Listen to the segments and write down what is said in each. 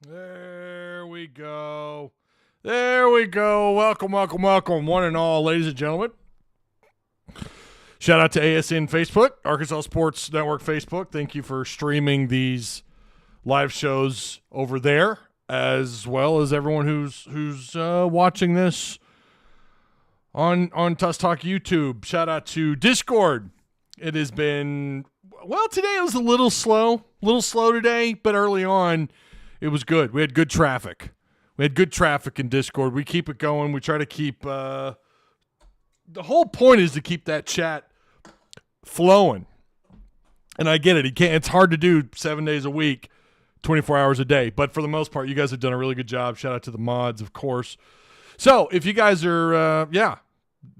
There we go. There we go. Welcome, one and all, ladies and gentlemen. Shout out to ASN Facebook, Arkansas Sports Network Facebook. Thank you for streaming these live shows over there, as well as everyone who's watching this on Tusk Talk YouTube. Shout out to Discord. It has been, well, today it was a little slow today, but early on it was good. We had good traffic. In Discord. We keep it going. We try to keep the whole point is to keep that chat flowing. And I get it. It's hard to do 7 days a week, 24 hours a day. But for the most part, you guys have done a really good job. Shout out to the mods, of course. So if you guys are,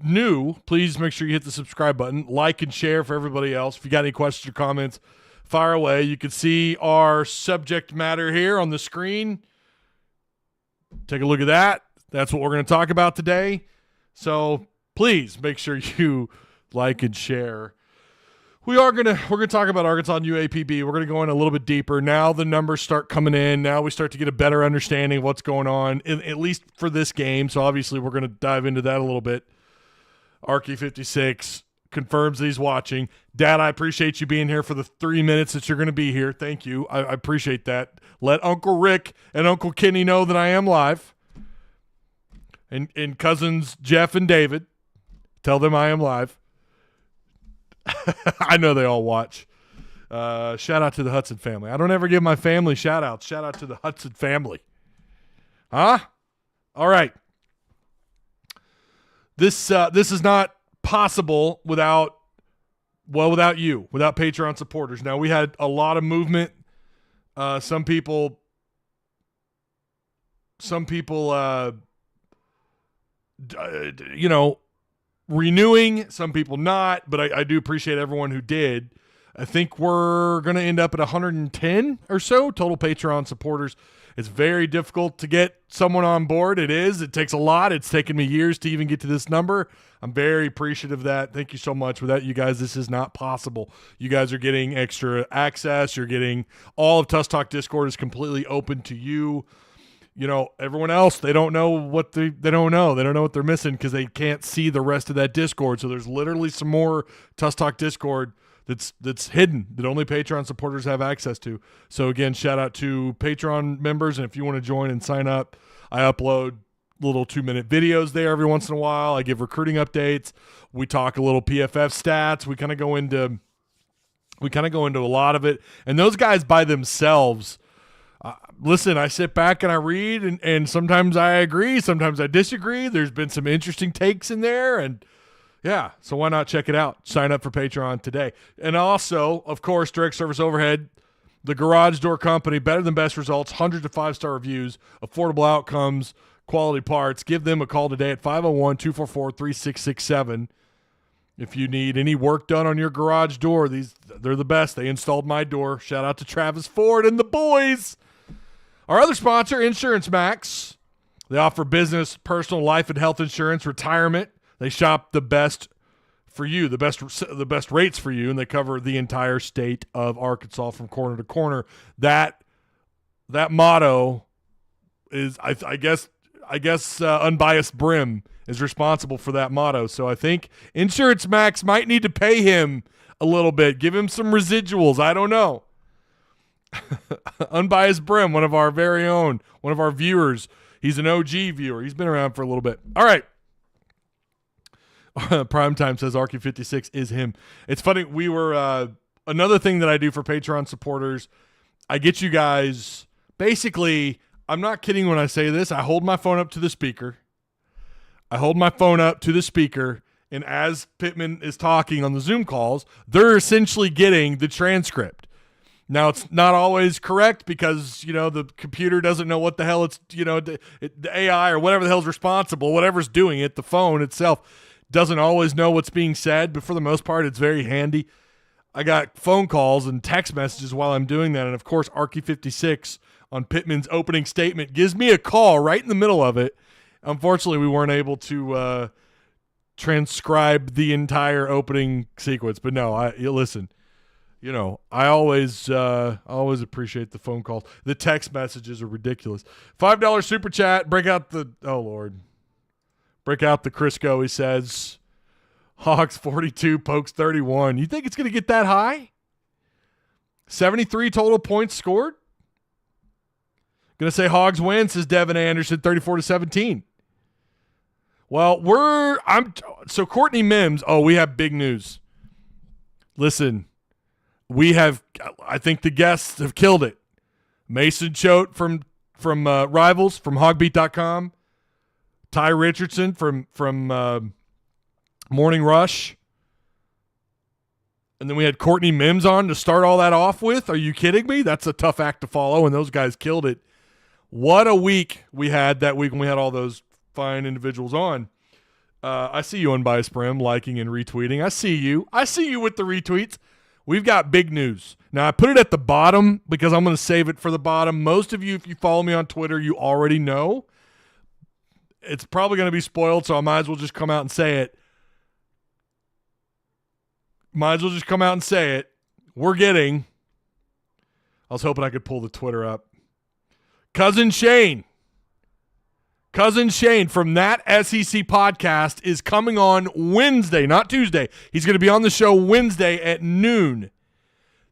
new, please make sure you hit the subscribe button, like and share for everybody else. If you got any questions or comments, fire away. You can see our subject matter here on the screen. Take a look at that. That's what we're going to talk about today. So please make sure you like and share. We're going to talk about Arkansas and UAPB. We're going to go in a little bit deeper. Now the numbers start coming in. Now we start to get a better understanding of what's going on, at least for this game. So obviously we're going to dive into that a little bit. Arky 56 confirms that he's watching. Dad, I appreciate you being here for the 3 minutes that you're going to be here. Thank you. I appreciate that. Let Uncle Rick and Uncle Kenny know that I am live. And cousins Jeff and David, tell them I am live. I know they all watch. Shout out to the Hudson family. I don't ever give my family shout outs. Shout out to the Hudson family. Huh? All right. This is not possible without you, without Patreon supporters. Now, we had a lot of movement. Some people renewing, some people not, but I do appreciate everyone who did. I think we're going to end up at 110 or so total Patreon supporters. It's very difficult to get someone on board. It is. It takes a lot. It's taken me years to even get to this number. I'm very appreciative of that. Thank you so much. Without you guys, this is not possible. You guys are getting extra access. You're getting all of Tusk Talk Discord is completely open to you. You know, everyone else, they don't know what they don't know. They don't know what they're missing because they can't see the rest of that Discord. So there's literally some more Tusk Talk Discord that's hidden, that only Patreon supporters have access to. So again, shout out to Patreon members, and if you want to join and sign up, I upload little 2-minute videos there every once in a while. I give recruiting updates. We talk a little PFF stats. We kind of go into a lot of it. And those guys by themselves, listen, I sit back and I read, and sometimes I agree, sometimes I disagree. There's been some interesting takes in there, and yeah, so why not check it out? Sign up for Patreon today. And also, of course, direct service overhead, the Garage Door Company, better than best results, hundreds of 5-star reviews, affordable outcomes, quality parts. Give them a call today at 501-244-3667. If you need any work done on your garage door, they're the best. They installed my door. Shout out to Travis Ford and the boys. Our other sponsor, Insurance Max. They offer business, personal, life, and health insurance, retirement. They shop the best for you, the best rates for you, and they cover the entire state of Arkansas from corner to corner. That motto is, I guess, Unbiased Brim is responsible for that motto. So I think Insurance Max might need to pay him a little bit, give him some residuals. I don't know. Unbiased Brim, one of our very own, one of our viewers. He's an OG viewer. He's been around for a little bit. All right. Primetime says RQ56 is him. It's funny. We were another thing that I do for Patreon supporters. I get you guys basically. I'm not kidding when I say this. I hold my phone up to the speaker. And as Pitman is talking on the Zoom calls, they're essentially getting the transcript. Now, it's not always correct because, the computer doesn't know what the hell it's, the AI or whatever the hell's responsible, whatever's doing it, the phone itself doesn't always know what's being said, but for the most part, it's very handy. I got phone calls and text messages while I'm doing that, and of course, Arky56 on Pitman's opening statement gives me a call right in the middle of it. Unfortunately, we weren't able to transcribe the entire opening sequence, but no, listen. I always appreciate the phone calls. The text messages are ridiculous. $5 super chat. Break out the Crisco, he says. Hogs 42, Pokes 31. You think it's going to get that high? 73 total points scored? Going to say Hogs win, says Devin Anderson, 34-17. Well, so Courtney Mims. Oh, we have big news. Listen, I think the guests have killed it. Mason Choate from Rivals, from hogbeat.com. Ty Richardson from Morning Rush. And then we had Courtney Mims on to start all that off with. Are you kidding me? That's a tough act to follow, and those guys killed it. What a week we had that week when we had all those fine individuals on. I see you, Unbiased Brim, liking and retweeting. I see you with the retweets. We've got big news. Now, I put it at the bottom because I'm going to save it for the bottom. Most of you, if you follow me on Twitter, you already know. It's probably going to be spoiled, so I might as well just come out and say it. We're getting – I was hoping I could pull the Twitter up. Cousin Shane from That SEC Podcast is coming on Wednesday, not Tuesday. He's going to be on the show Wednesday at noon.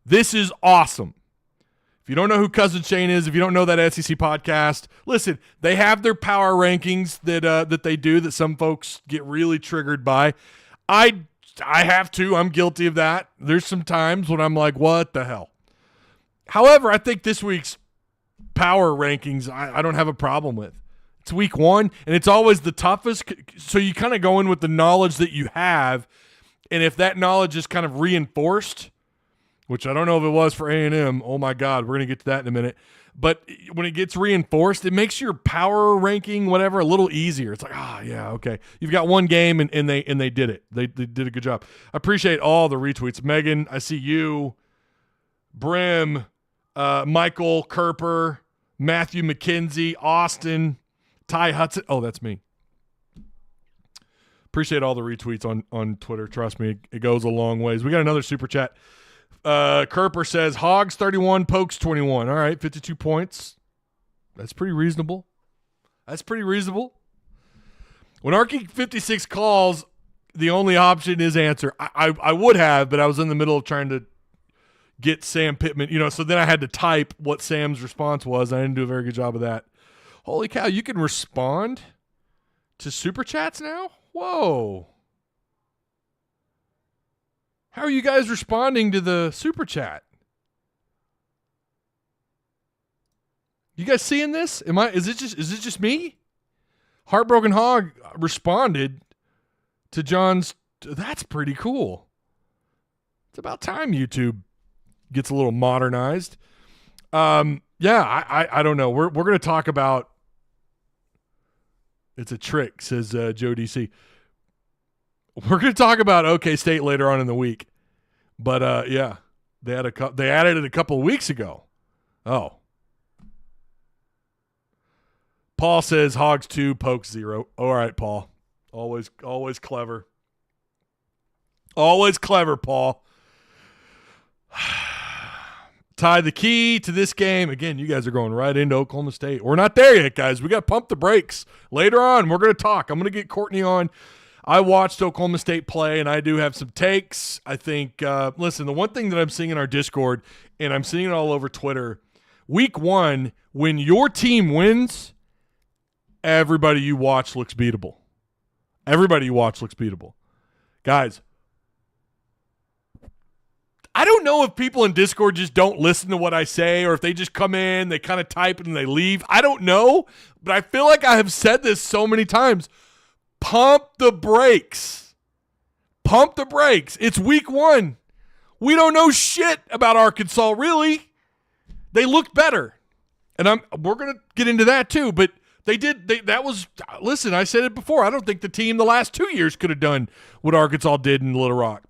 This is awesome. If you don't know who Cousin Shane is, if you don't know That SEC Podcast, listen, they have their power rankings that they do that some folks get really triggered by. I have to. I'm guilty of that. There's some times when I'm like, what the hell? However, I think this week's power rankings I don't have a problem with. It's week one, and it's always the toughest, so you kind of go in with the knowledge that you have, and if that knowledge is kind of reinforced, which I don't know if it was for A&M, oh my God, we're going to get to that in a minute, but when it gets reinforced, it makes your power ranking, whatever, a little easier. It's like, yeah, okay. You've got one game, and they did it. They did a good job. I appreciate all the retweets. Megan, I see you. Brim, Michael Kerper, Matthew McKenzie, Austin, Ty Hudson. Oh, that's me. Appreciate all the retweets on Twitter. Trust me, it goes a long ways. We got another super chat. Kerper says, Hogs 31, Pokes 21. All right, 52 points. That's pretty reasonable. When Arky 56 calls, the only option is answer. I would have, but I was in the middle of trying to get Sam Pitman, so then I had to type what Sam's response was. I didn't do a very good job of that. Holy cow, you can respond to super chats now? Whoa. How are you guys responding to the super chat? You guys seeing this? Is it just me? Heartbroken Hog responded to John's. That's pretty cool. It's about time YouTube gets a little modernized. I don't know. We're going to talk about. It's a trick, says Joe DC. We're going to talk about OK State later on in the week, but they added it a couple of weeks ago. Oh, Paul says Hogs 2, Pokes 0. All right, Paul. Always clever. Always clever, Paul. Ty, the key to this game, again, you guys are going right into Oklahoma State. We're not there yet, guys. We got to pump the brakes. Later on, we're going to talk. I'm going to get Courtney on. I watched Oklahoma State play, and I do have some takes. I think, listen, the one thing that I'm seeing in our Discord, and I'm seeing it all over Twitter, week one, when your team wins, everybody you watch looks beatable. Guys, I don't know if people in Discord just don't listen to what I say or if they just come in, they kind of type and they leave. I don't know, but I feel like I have said this so many times. Pump the brakes. It's week one. We don't know shit about Arkansas, really. They looked better. And we're going to get into that too, but listen, I said it before. I don't think the team the last 2 years could have done what Arkansas did in Little Rock.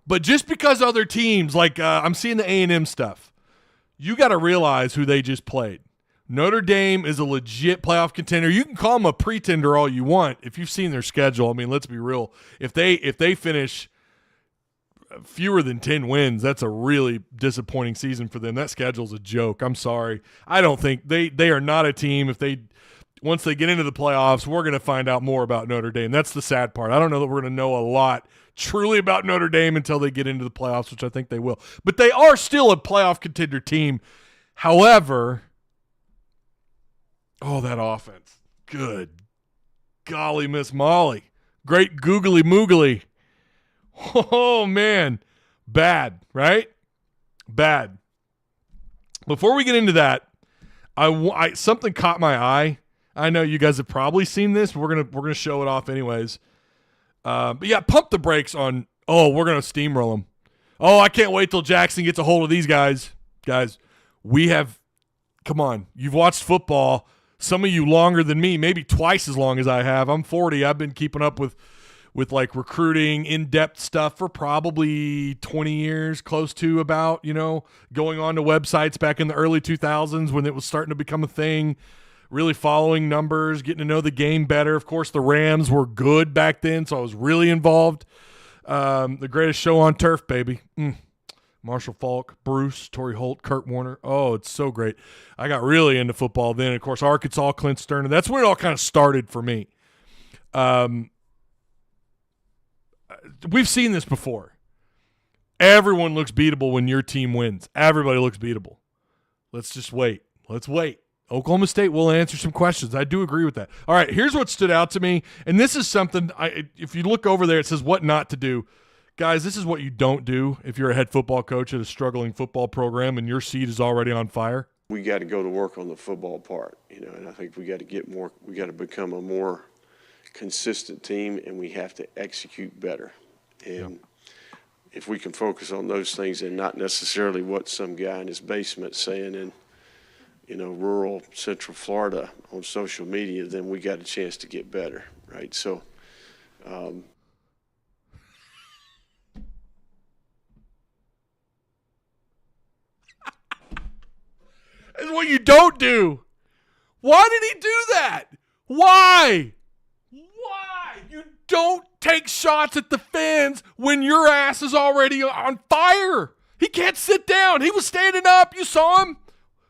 But just because other teams, like I'm seeing the A&M stuff, you got to realize who they just played. Notre Dame is a legit playoff contender. You can call them a pretender all you want if you've seen their schedule. I mean, let's be real. If they finish fewer than 10 wins. That's a really disappointing season for them. That schedule's a joke. I'm sorry. I don't think they are not a team. Once they get into the playoffs, we're going to find out more about Notre Dame. That's the sad part. I don't know that we're going to know a lot truly about Notre Dame until they get into the playoffs, which I think they will. But they are still a playoff contender team. However, that offense. Good golly, Miss Molly. Great googly moogly. Oh, man. Bad, right? Bad. Before we get into that, something caught my eye. I know you guys have probably seen this. But we're gonna show it off anyways. But yeah, pump the brakes on. Oh, we're gonna steamroll them. Oh, I can't wait till Jackson gets a hold of these guys. Guys, come on. You've watched football. Some of you longer than me, maybe twice as long as I have. I'm 40. I've been keeping up with like recruiting, in-depth stuff for probably 20 years, close to about, going on to websites back in the early 2000s when it was starting to become a thing, really following numbers, getting to know the game better. Of course, the Rams were good back then, so I was really involved. The greatest show on turf, baby. Marshall Faulk, Bruce, Torrey Holt, Kurt Warner. Oh, it's so great. I got really into football then. Of course, Arkansas, Clint Stern. That's when it all kind of started for me. We've seen this before. Everyone looks beatable when your team wins. Everybody looks beatable. Let's just wait. Let's wait. Oklahoma State will answer some questions. I do agree with that. All right, here's what stood out to me, and this is something, if you look over there, it says what not to do. Guys, this is what you don't do if you're a head football coach at a struggling football program and your seat is already on fire. We got to go to work on the football part, and I think we got to become a more consistent team, and we have to execute better. And if we can focus on those things and not necessarily what some guy in his basement saying in rural Central Florida on social media, then we got a chance to get better, right? So that's what you don't do. Why did he do that? Why? You don't take shots at the fans when your ass is already on fire. He can't sit down. He was standing up. You saw him,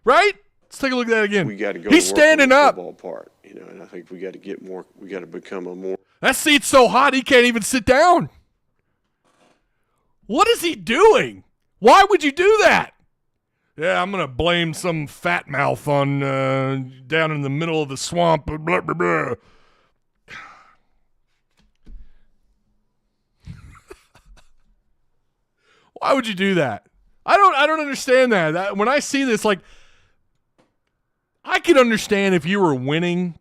right? Let's take a look at that again. We got to go. He's to work standing on the up. football part, and I think we got to get more. We got to become a more. That seat's so hot he can't even sit down. What is he doing? Why would you do that? Yeah, I'm gonna blame some fat mouth on down in the middle of the swamp. Blah, blah, blah. Why would you do that? I don't understand that. When I see this, like, I could understand if you were winning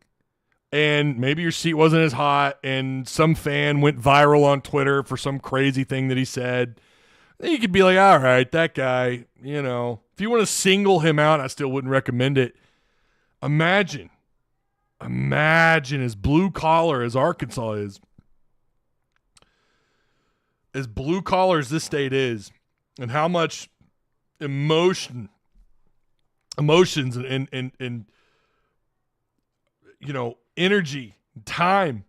and maybe your seat wasn't as hot and some fan went viral on Twitter for some crazy thing that he said. Then you could be like, all right, that guy, if you want to single him out, I still wouldn't recommend it. Imagine as blue collar as Arkansas is, as blue collar as this state is, and how much emotions and energy, time,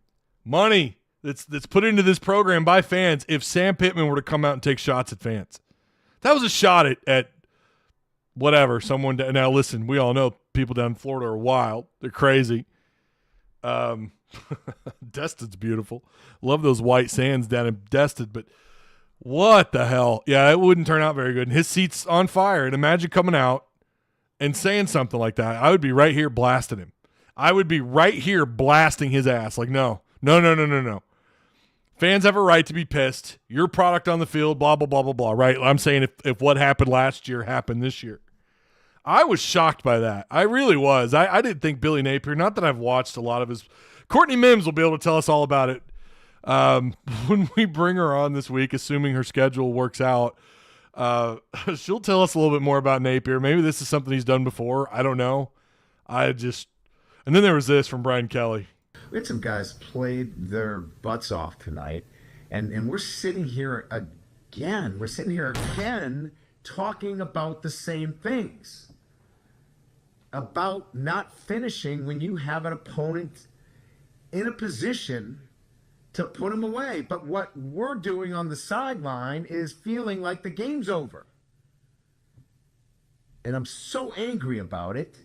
money that's put into this program by fans. If Sam Pitman were to come out and take shots at fans, that was a shot at whatever someone. Now listen, we all know people down in Florida are wild. They're crazy. Destin's beautiful. Love those white sands down in Destin, but what the hell? Yeah, it wouldn't turn out very good. And his seat's on fire. And imagine coming out and saying something like that. I would be right here blasting him. I would be right here blasting his ass. Like, no. Fans have a right to be pissed. Your product on the field, blah, blah, blah, blah, blah, right? I'm saying if what happened last year happened this year. I was shocked by that. I really was. I didn't think Billy Napier, not that I've watched a lot of his. Courtney Mims will be able to tell us all about it when we bring her on this week, assuming her schedule works out. She'll tell us a little bit more about Napier. Maybe this is something he's done before. I don't know. And then there was this from Brian Kelly. We had some guys played their butts off tonight, and we're sitting here again. We're sitting here again talking about the same things. About not finishing when you have an opponent in a position to put him away. But what we're doing on the sideline is feeling like the game's over. And I'm so angry about it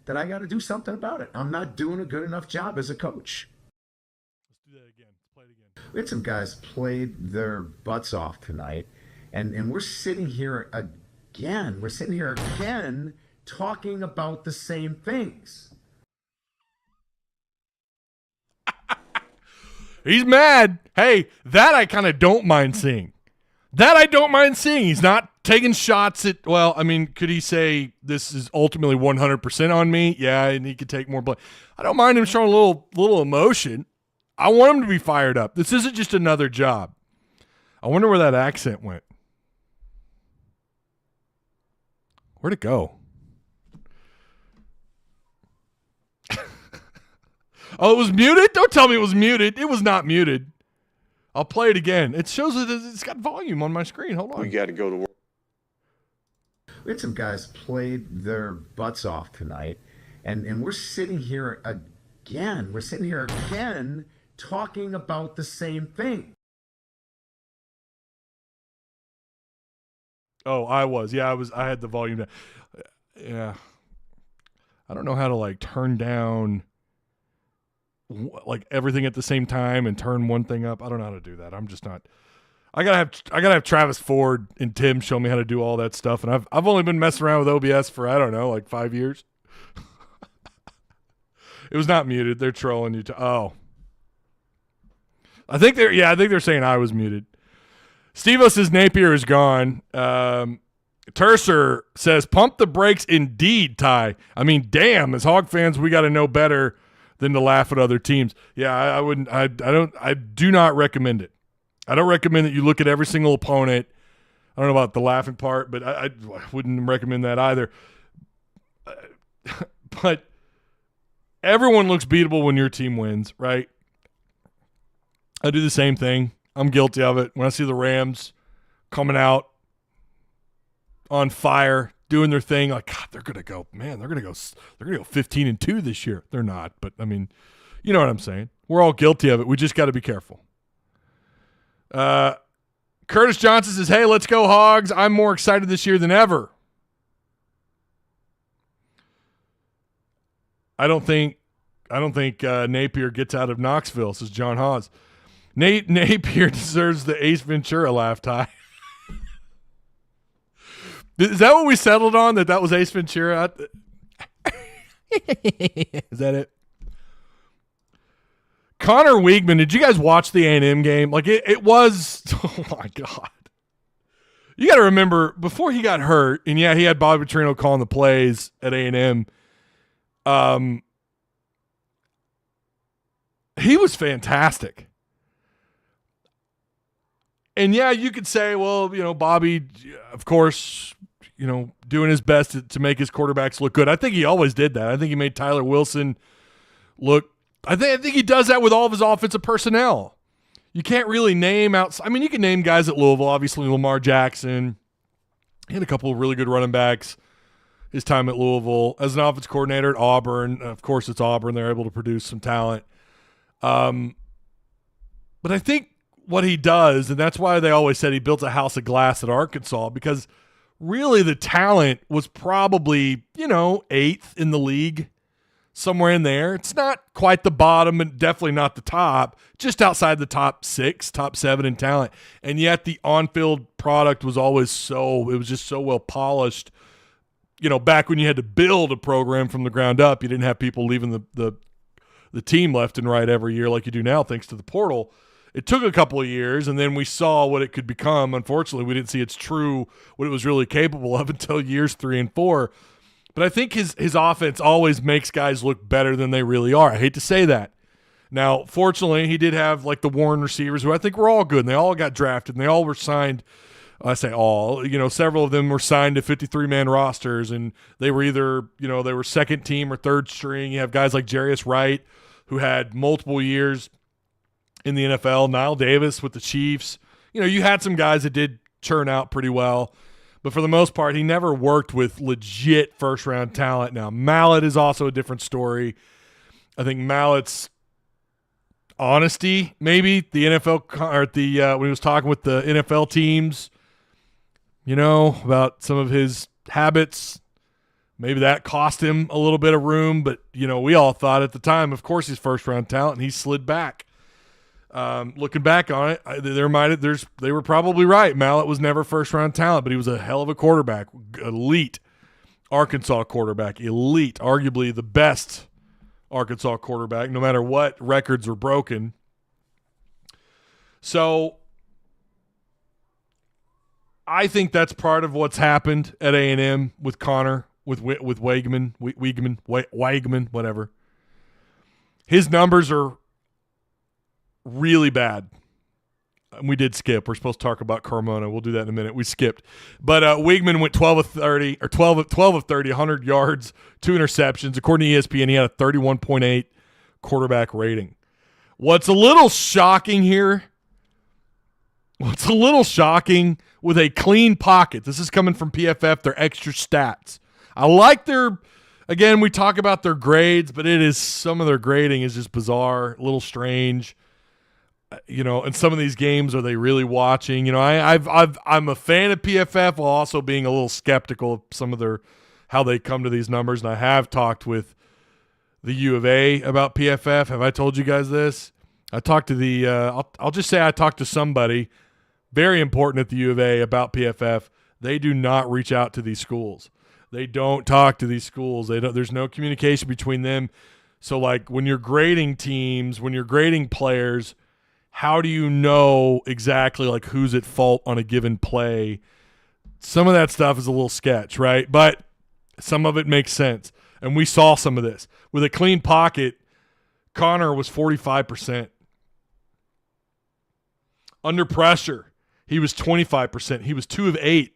that I got to do something about it. I'm not doing a good enough job as a coach. Let's do that again. Let's play it again. We had some guys played their butts off tonight, and we're sitting here again. We're sitting here again talking about the same things. He's mad. Hey, that I kind of don't mind seeing. He's not taking shots at, well, I mean, could he say this is ultimately 100% on me? Yeah, and he could take more blame. I don't mind him showing a little emotion. I want him to be fired up. This isn't just another job. I wonder where that accent went. Where'd it go? Oh, it was muted? Don't tell me it was muted. It was not muted. I'll play it again. It shows that it's got volume on my screen. Hold on. We got to go to work. We had some guys played their butts off tonight, and we're sitting here again. We're sitting here again talking about the same thing. Oh, I was. Yeah, I had the volume down. Yeah. I don't know how to like turn down like everything at the same time and turn one thing up. I don't know how to do that. I'm just not. I gotta have Travis Ford and Tim show me how to do all that stuff. And I've only been messing around with OBS for, I don't know, like 5 years. It was not muted. They're trolling you. I think they're saying I was muted. Steve-O says Napier is gone. Tercer says pump the brakes indeed, Ty. I mean, damn, as Hog fans, we got to know better than to laugh at other teams. Yeah, I wouldn't. I do not recommend it. I don't recommend that you look at every single opponent. I don't know about the laughing part, but I wouldn't recommend that either. But everyone looks beatable when your team wins, right? I do the same thing. I'm guilty of it. When I see the Rams coming out on fire, doing their thing, like, God, they're gonna go 15-2 this year. They're not, but I mean, you know what I'm saying. We're all guilty of it. We just got to be careful. Curtis Johnson says, "Hey, let's go Hogs. I'm more excited this year than ever." I don't think Napier gets out of Knoxville, says John Hawes. Napier deserves the Ace Ventura laugh, Ty. Is that what we settled on? That was Ace Ventura? Is that it? Connor Wagman, did you guys watch the A&M game? Like it was, oh my God. You got to remember, before he got hurt, and yeah, he had Bobby Petrino calling the plays at A&M. He was fantastic. And yeah, you could say, well, you know, Bobby, of course, you know, doing his best to make his quarterbacks look good. I think he always did that. I think he made Tyler Wilson look. I think he does that with all of his offensive personnel. You can't really name out. I mean, you can name guys at Louisville, obviously Lamar Jackson. He had a couple of really good running backs his time at Louisville. As an offense coordinator at Auburn, of course, it's Auburn. They're able to produce some talent. But I think what he does, and that's why they always said he built a house of glass at Arkansas, because really the talent was probably, you know, 8th in the league, somewhere in there. It's not quite the bottom and definitely not the top, just outside the top 6, top 7 in talent. And yet the on-field product was always it was just so well polished. You know, back when you had to build a program from the ground up, you didn't have people leaving the team left and right every year like you do now, thanks to the portal. It took a couple of years, and then we saw what it could become. Unfortunately, we didn't see what it was really capable of until years 3 and 4. But I think his offense always makes guys look better than they really are. I hate to say that. Now, fortunately, he did have like the Warren receivers, who I think were all good, and they all got drafted, and they all were signed. I say all, you know, several of them were signed to 53-man rosters, and they were either, you know, they were second team or third string. You have guys like Jarius Wright, who had multiple years in the NFL, Nile Davis with the Chiefs. You know, you had some guys that did churn out pretty well, but for the most part, he never worked with legit first-round talent. Now, Mallett is also a different story. I think Mallett's honesty, maybe the NFL or when he was talking with the NFL teams, about some of his habits. Maybe that cost him a little bit of room, but we all thought at the time, of course, he's first round talent, and he slid back. Looking back on it, they were probably right. Mallett was never first round talent, but he was a hell of a quarterback, elite Arkansas quarterback, elite, arguably the best Arkansas quarterback, no matter what records were broken. So I think that's part of what's happened at A&M with Connor, with Wagman, whatever. His numbers are really bad. We did skip. We're supposed to talk about Carmona. We'll do that in a minute. We skipped. But Wagman went 12 of 30, 100 yards, 2 interceptions. According to ESPN, he had a 31.8 quarterback rating. What's a little shocking here, with a clean pocket, this is coming from PFF, their extra stats. I like again, we talk about their grades, but some of their grading is just bizarre, a little strange. In some of these games, are they really watching? I'm a fan of PFF while also being a little skeptical of some of how they come to these numbers. And I have talked with the U of A about PFF. Have I told you guys this? I talked to I'll just say I talked to somebody very important at the U of A about PFF. They do not reach out to these schools. They don't talk to these schools. There's no communication between them. So, like, when you're grading teams, when you're grading players, how do you know exactly like who's at fault on a given play? Some of that stuff is a little sketch, right? But some of it makes sense. And we saw some of this. With a clean pocket, Connor was 45%. Under pressure, he was 25%. He was 2 of 8.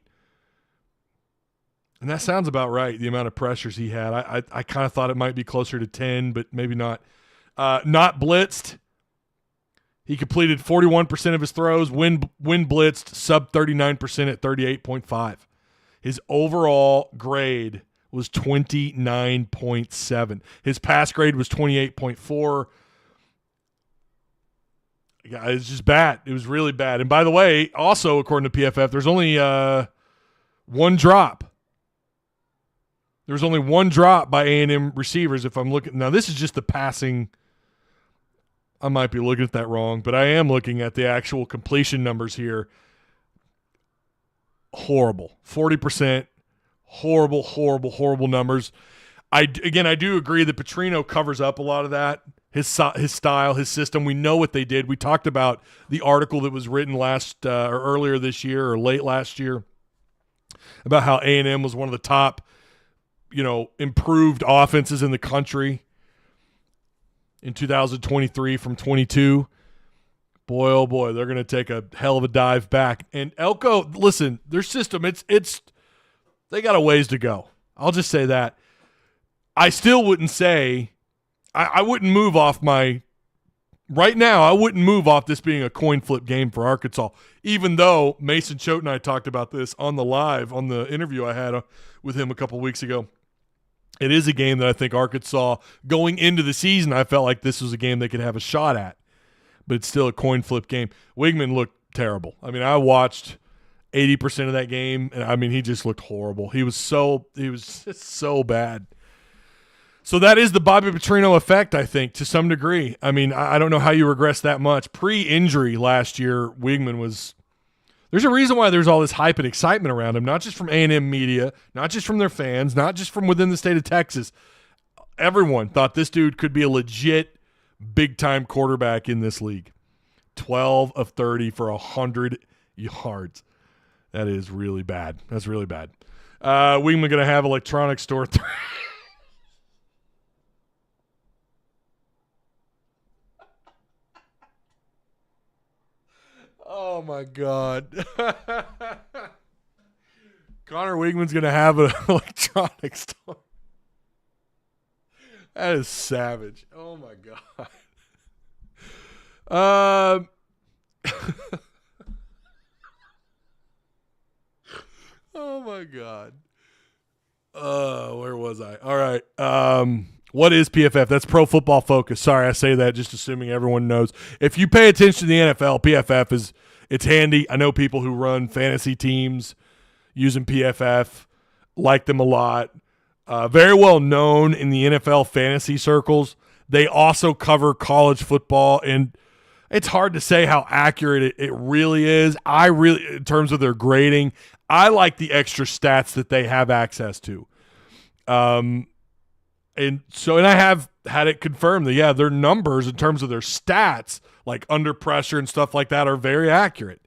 And that sounds about right, the amount of pressures he had. I kind of thought it might be closer to 10, but maybe not. Not blitzed. He completed 41% of his throws. When blitzed, sub 39% at 38.5. His overall grade was 29.7. His pass grade was 28.4. Yeah, it's just bad. It was really bad. And by the way, also according to PFF, there's only one drop. There was only one drop by A&M receivers. If I'm looking now, this is just the passing. I might be looking at that wrong, but I am looking at the actual completion numbers here. Horrible. 40%. Horrible, horrible, horrible numbers. I do agree that Petrino covers up a lot of that. His style, his system. We know what they did. We talked about the article that was written or earlier this year or late last year about how A&M was one of the top, improved offenses in the country in 2023 from 22. Boy, oh boy, they're going to take a hell of a dive back. And Elko, listen, their system, they got a ways to go. I'll just say that. I still wouldn't say, I wouldn't move off right now, I wouldn't move off this being a coin flip game for Arkansas, even though Mason Choate and I talked about this on the interview I had with him a couple weeks ago. It is a game that I think Arkansas, going into the season, I felt like this was a game they could have a shot at. But it's still a coin flip game. Wagman looked terrible. I mean, I watched 80% of that game, and he just looked horrible. He was just so bad. So that is the Bobby Petrino effect, I think, to some degree. I mean, I don't know how you regress that much. Pre-injury last year, Wagman was – there's a reason why there's all this hype and excitement around him, not just from A&M media, not just from their fans, not just from within the state of Texas. Everyone thought this dude could be a legit big-time quarterback in this league. 12 of 30 for 100 yards. That is really bad. That's really bad. Wagman going to have electronics store 3. Oh, my God. Connor Wagman's going to have an electronics store. That is savage. Oh, my God. Oh, my God. Where was I? All right. What is PFF? That's Pro Football Focus. Sorry, I say that just assuming everyone knows. If you pay attention to the NFL, PFF it's handy. I know people who run fantasy teams using PFF, like them a lot. Very well known in the NFL fantasy circles. They also cover college football, and it's hard to say how accurate it really is. In terms of their grading, I like the extra stats that they have access to. And I have had it confirmed that, yeah, their numbers in terms of their stats, like under pressure and stuff like that, are very accurate.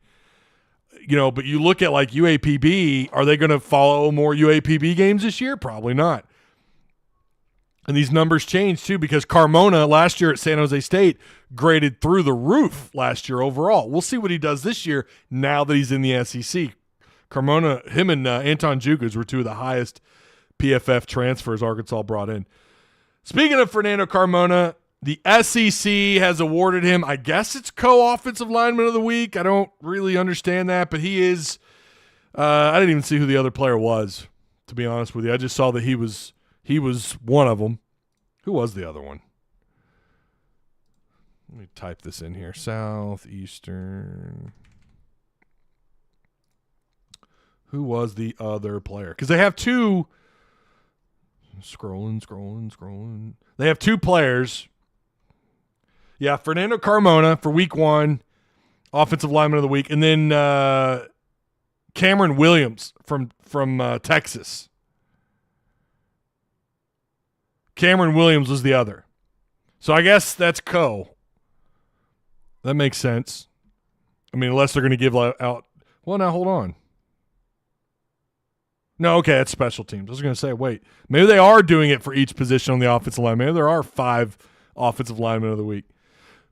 But you look at like UAPB, are they going to follow more UAPB games this year? Probably not. And these numbers change too, because Carmona last year at San Jose State graded through the roof last year overall. We'll see what he does this year now that he's in the SEC. Carmona, him and Anton Jukas were two of the highest PFF transfers Arkansas brought in. Speaking of Fernando Carmona, the SEC has awarded him, I guess it's co-offensive lineman of the week. I don't really understand that, but he is. I didn't even see who the other player was, to be honest with you. I just saw that he was one of them. Who was the other one? Let me type this in here. Southeastern. Who was the other player? Because they have two. Scrolling. They have two players. Yeah, Fernando Carmona for week 1, offensive lineman of the week, and then Cameron Williams from Texas. Cameron Williams was the other. So I guess that's co. That makes sense. I mean, unless they're going to give out. Well, now hold on. No, okay, it's special teams. I was going to say, wait, maybe they are doing it for each position on the offensive line. Maybe there are 5 offensive linemen of the week.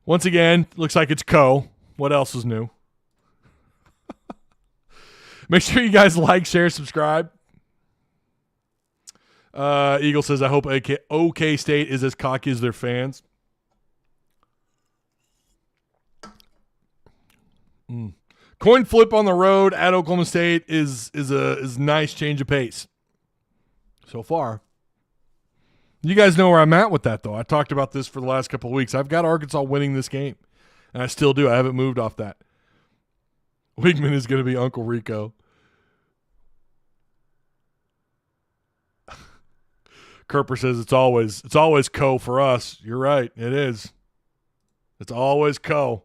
Once again, looks like it's co. What else is new? Make sure you guys like, share, subscribe. Eagle says, I hope OK State is as cocky as their fans. Coin flip on the road at Oklahoma State is a nice change of pace so far. You guys know where I'm at with that, though. I talked about this for the last couple of weeks. I've got Arkansas winning this game, and I still do. I haven't moved off that. Wagman is going to be Uncle Rico. Kerper says it's always co for us. You're right. It is. It's always co.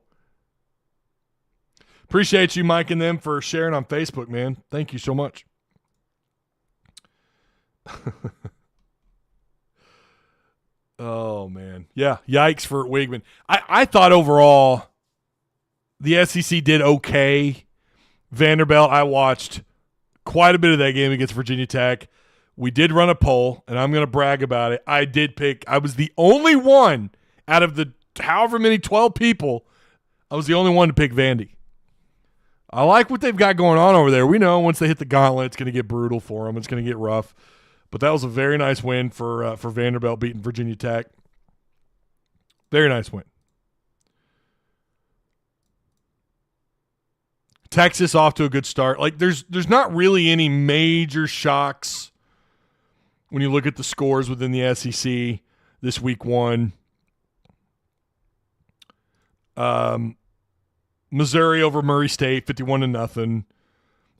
Appreciate you, Mike, and them for sharing on Facebook, man. Thank you so much. Oh, man. Yeah, yikes for Wagman. I thought overall the SEC did okay. Vanderbilt, I watched quite a bit of that game against Virginia Tech. We did run a poll, and I'm going to brag about it. I was the only one out of the however many 12 people, I was the only one to pick Vandy. I like what they've got going on over there. We know once they hit the gauntlet, it's going to get brutal for them. It's going to get rough. But that was a very nice win for Vanderbilt beating Virginia Tech. Very nice win. Texas off to a good start. Like there's not really any major shocks when you look at the scores within the SEC this week 1. Missouri over Murray State, 51-0.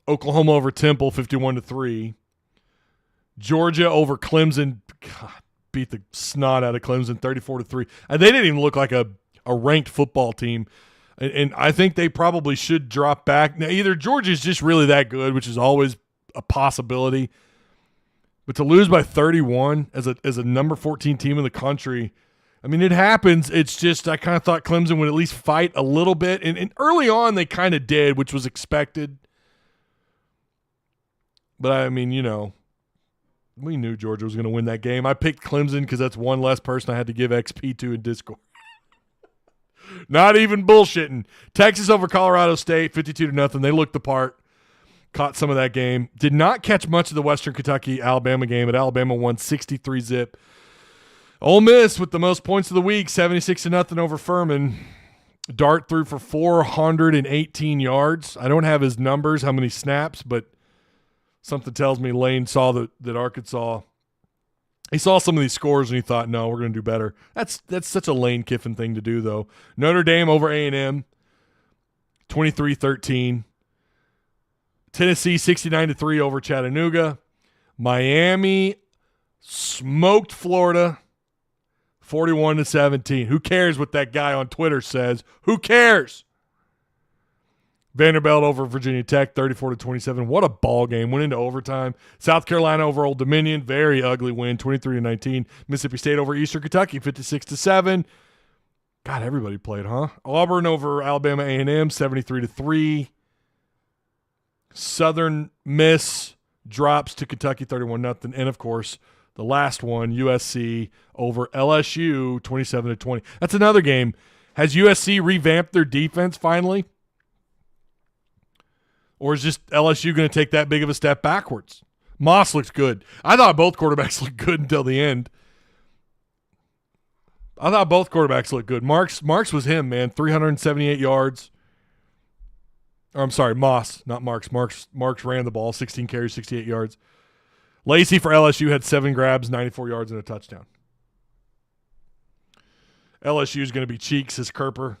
Oklahoma over Temple, 51-3. Georgia over Clemson, God, beat the snot out of Clemson, 34-3. And they didn't even look like a ranked football team. And I think they probably should drop back. Now, either Georgia's just really that good, which is always a possibility, but to lose by 31 as a number 14 team in the country, I mean, it happens. It's just I kind of thought Clemson would at least fight a little bit. And early on they kind of did, which was expected. But, I mean, we knew Georgia was going to win that game. I picked Clemson because that's one less person I had to give XP to in Discord. Not even bullshitting. Texas over Colorado State, 52-0. They looked the part. Caught some of that game. Did not catch much of the Western Kentucky-Alabama game, but Alabama won 63-0. Ole Miss with the most points of the week, 76-0 over Furman. Dart threw for 418 yards. I don't have his numbers, how many snaps, but something tells me Lane saw that Arkansas He saw some of these scores and he thought, no, we're going to do better. That's such a Lane Kiffin thing to do, though. Notre Dame over A&M, 23-13. Tennessee, 69-3 over Chattanooga. Miami smoked Florida, 41-17. Who cares what that guy on Twitter says? Who cares? Vanderbilt over Virginia Tech, 34-27. What a ball game. Went into overtime. South Carolina over Old Dominion, very ugly win, 23-19. Mississippi State over Eastern Kentucky, 56-7. God, everybody played, huh? Auburn over Alabama A&M, 73-3. Southern Miss drops to Kentucky, 31-0. And, of course, the last one, USC over LSU, 27-20. That's another game. Has USC revamped their defense finally? Or is just LSU going to take that big of a step backwards? Moss looks good. I thought both quarterbacks looked good until the end. I thought both quarterbacks looked good. Marks was him, man. 378 yards. Or I'm sorry, Moss, not Marks. Marks ran the ball, 16 carries, 68 yards. Lacey for LSU had 7 grabs, 94 yards, and a touchdown. LSU is going to be cheeks, says Kerper.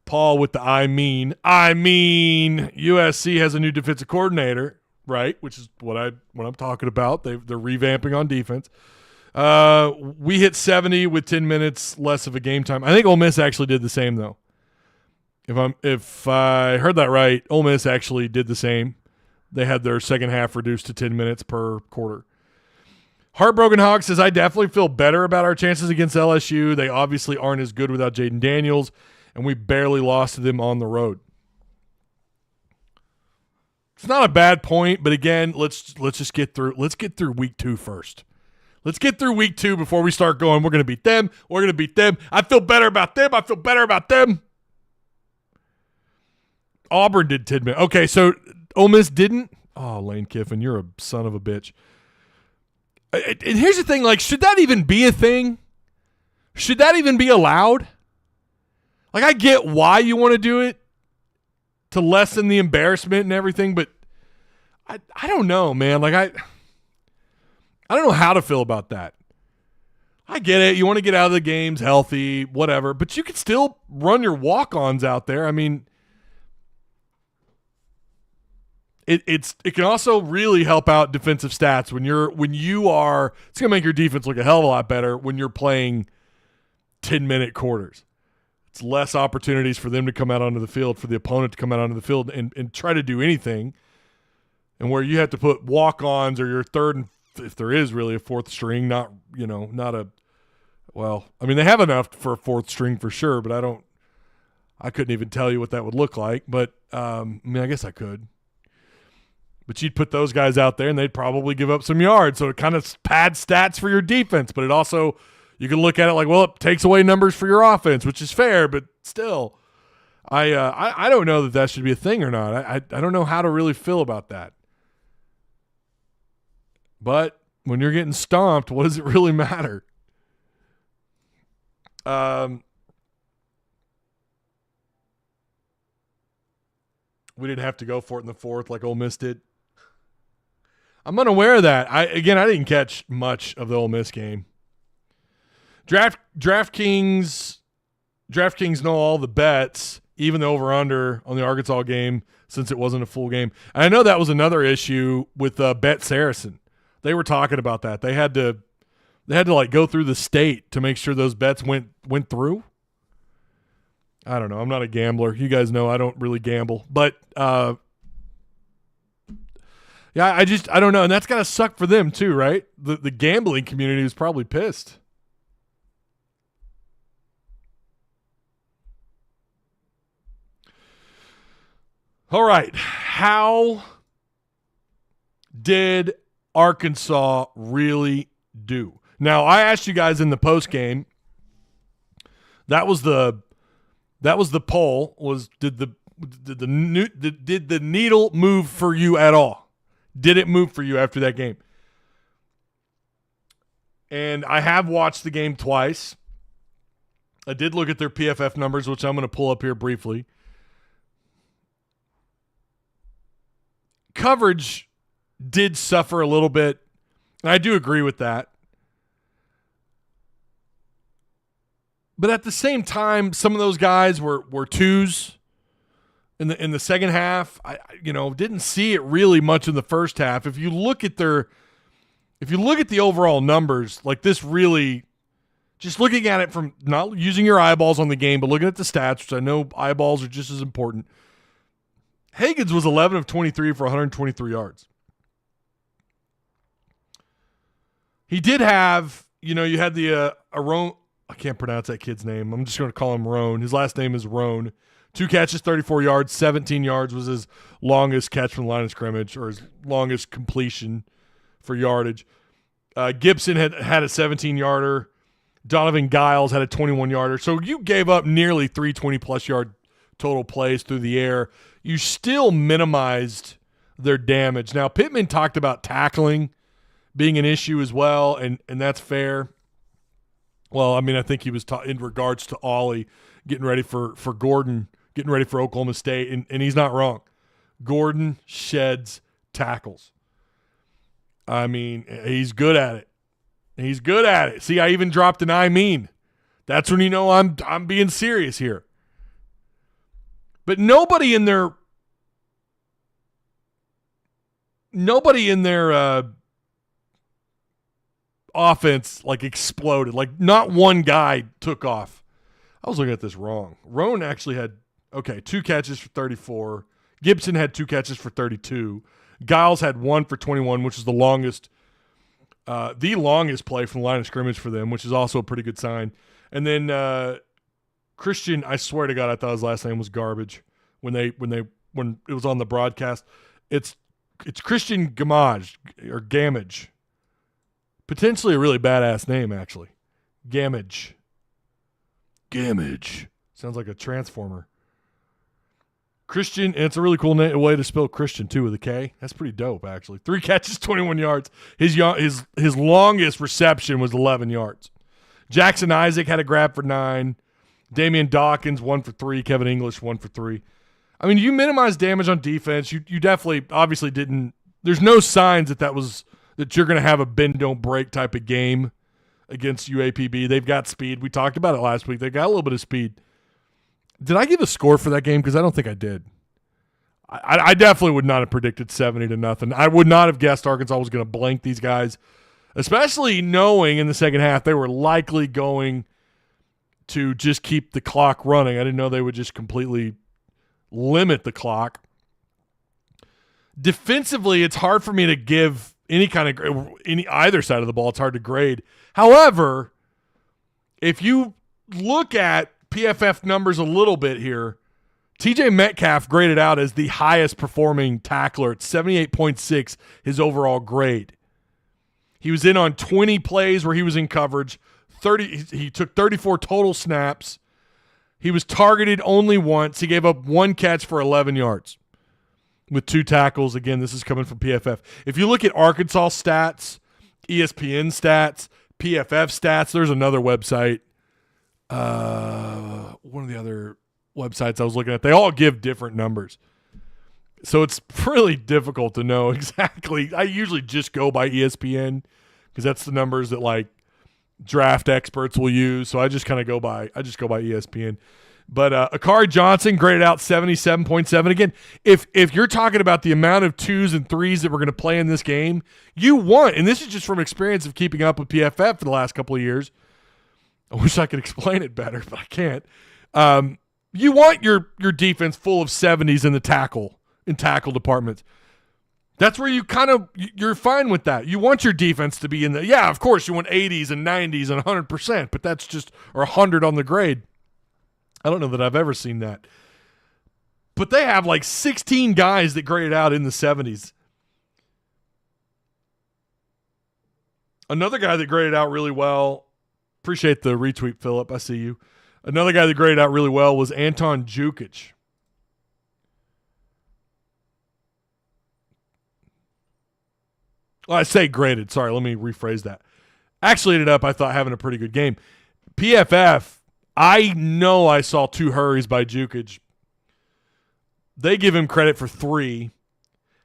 Paul with the I mean, USC has a new defensive coordinator, right? Which is what I'm talking about. They're revamping on defense. We hit 70 with 10 minutes less of a game time. I think Ole Miss actually did the same though. If I heard that right, Ole Miss actually did the same. They had their second half reduced to 10 minutes per quarter. Heartbroken Hog says, I definitely feel better about our chances against LSU. They obviously aren't as good without Jaden Daniels, and we barely lost to them on the road. It's not a bad point, but again, let's just get through week 2 first. Let's get through week 2 before we start going, we're going to beat them. We're going to beat them. I feel better about them. Auburn did 10 minutes. Okay, so Ole Miss didn't? Oh, Lane Kiffin, you're a son of a bitch. And here's the thing, like, should that even be a thing? Should that even be allowed? Like, I get why you want to do it, to lessen the embarrassment and everything, but I don't know, man. Like, I don't know how to feel about that. I get it. You want to get out of the games healthy, whatever, but you could still run your walk-ons out there. I mean, it can also really help out defensive stats when you are. It's gonna make your defense look a hell of a lot better when you're playing 10-minute quarters. It's less opportunities for them to come out onto the field, for the opponent to come out onto the field and try to do anything. And where you have to put walk-ons or your third and if there is really a fourth string, not a. Well, I mean they have enough for a fourth string for sure, but I couldn't even tell you what that would look like. But I mean I guess I could. But you'd put those guys out there, and they'd probably give up some yards. So it kind of pads stats for your defense. But it also, you can look at it like, well, it takes away numbers for your offense, which is fair. But still, I don't know that should be a thing or not. I don't know how to really feel about that. But when you're getting stomped, what does it really matter? We didn't have to go for it in the fourth like Ole Miss did. I'm unaware of that. I didn't catch much of the Ole Miss game. DraftKings know all the bets, even the over-under on the Arkansas game, since it wasn't a full game. And I know that was another issue with Bet Saracen. They were talking about that. They had to like go through the state to make sure those bets went through. I don't know. I'm not a gambler. You guys know I don't really gamble, but yeah, I don't know, and that's gotta suck for them too, right? The gambling community is probably pissed. All right, how did Arkansas really do? Now, I asked you guys in the post game. That was the poll. Did the needle move for you at all? Did it move for you after that game? And I have watched the game twice. I did look at their PFF numbers, which I'm going to pull up here briefly. Coverage did suffer a little bit. And I do agree with that. But at the same time, some of those guys were twos in the second half. I didn't see it really much in the first half. If you look at the overall numbers, like this really, just looking at it from not using your eyeballs on the game, but looking at the stats, which I know eyeballs are just as important. Higgins was 11 of 23 for 123 yards. He did have, you had the Aron. I can't pronounce that kid's name. I'm just going to call him Roan. His last name is Roan. 2 catches, 34 yards. 17 yards was his longest catch from the line of scrimmage, or his longest completion for yardage. Gibson had a 17-yarder. Donovan Giles had a 21-yarder. So you gave up nearly 3 20-plus yard total plays through the air. You still minimized their damage. Now, Pitman talked about tackling being an issue as well, and that's fair. Well, I mean, I think he was in regards to Ollie getting ready for Gordon, getting ready for Oklahoma State, and he's not wrong. Gordon sheds tackles. I mean, he's good at it. He's good at it. See, I even dropped an I mean. That's when you know I'm being serious here. But nobody in their offense like exploded. Like not one guy took off. I was looking at this wrong. Roan actually had 2 catches for 34. Gibson had 2 catches for 32. Giles had 1 for 21, which is the longest play from the line of scrimmage for them, which is also a pretty good sign. And then Christian, I swear to God, I thought his last name was garbage when it was on the broadcast. It's Christian Gamage or Gamage. Potentially a really badass name, actually. Gamage. Sounds like a transformer. Christian, and it's a really cool way to spell Christian, too, with a K. That's pretty dope, actually. 3 catches, 21 yards. His longest reception was 11 yards. Jackson Isaac had a grab for 9. Damian Dawkins, 1 for 3. Kevin English, 1 for 3. I mean, you minimize damage on defense. You definitely, obviously didn't. There's no signs that you're going to have a bend, don't break type of game against UAPB. They've got speed. We talked about it last week. They got a little bit of speed. Did I give a score for that game? Because I don't think I did. I definitely would not have predicted 70-0. I would not have guessed Arkansas was going to blank these guys, especially knowing in the second half they were likely going to just keep the clock running. I didn't know they would just completely limit the clock. Defensively, it's hard for me to give either side of the ball. It's hard to grade. However, if you look at PFF numbers a little bit here, TJ Metcalf graded out as the highest performing tackler at 78.6, his overall grade. He was in on 20 plays where he was in coverage. He took 34 total snaps. He was targeted only once. He gave up 1 catch for 11 yards with 2 tackles. Again, this is coming from PFF. If you look at Arkansas stats, ESPN stats, PFF stats, there's another website. One of the other websites I was looking at, they all give different numbers. So it's really difficult to know exactly. I usually just go by ESPN because that's the numbers that like draft experts will use. So I just go by ESPN. But Akari Johnson graded out 77.7. Again, if you're talking about the amount of 2s and 3s that we're going to play in this game, you want, and this is just from experience of keeping up with PFF for the last couple of years. I wish I could explain it better, but I can't. You want your defense full of 70s in the tackle departments. That's where you're fine with that. You want your defense to be in of course you want 80s and 90s and 100%, but that's just, or 100 on the grade. I don't know that I've ever seen that. But they have like 16 guys that graded out in the 70s. Another guy that graded out really well, appreciate the retweet, Philip, I see you. Another guy that graded out really well was Anton Jukic. Well, I say graded. Sorry, let me rephrase that. Actually ended up, I thought, having a pretty good game. PFF, I know I saw 2 hurries by Jukic. They give him credit for 3.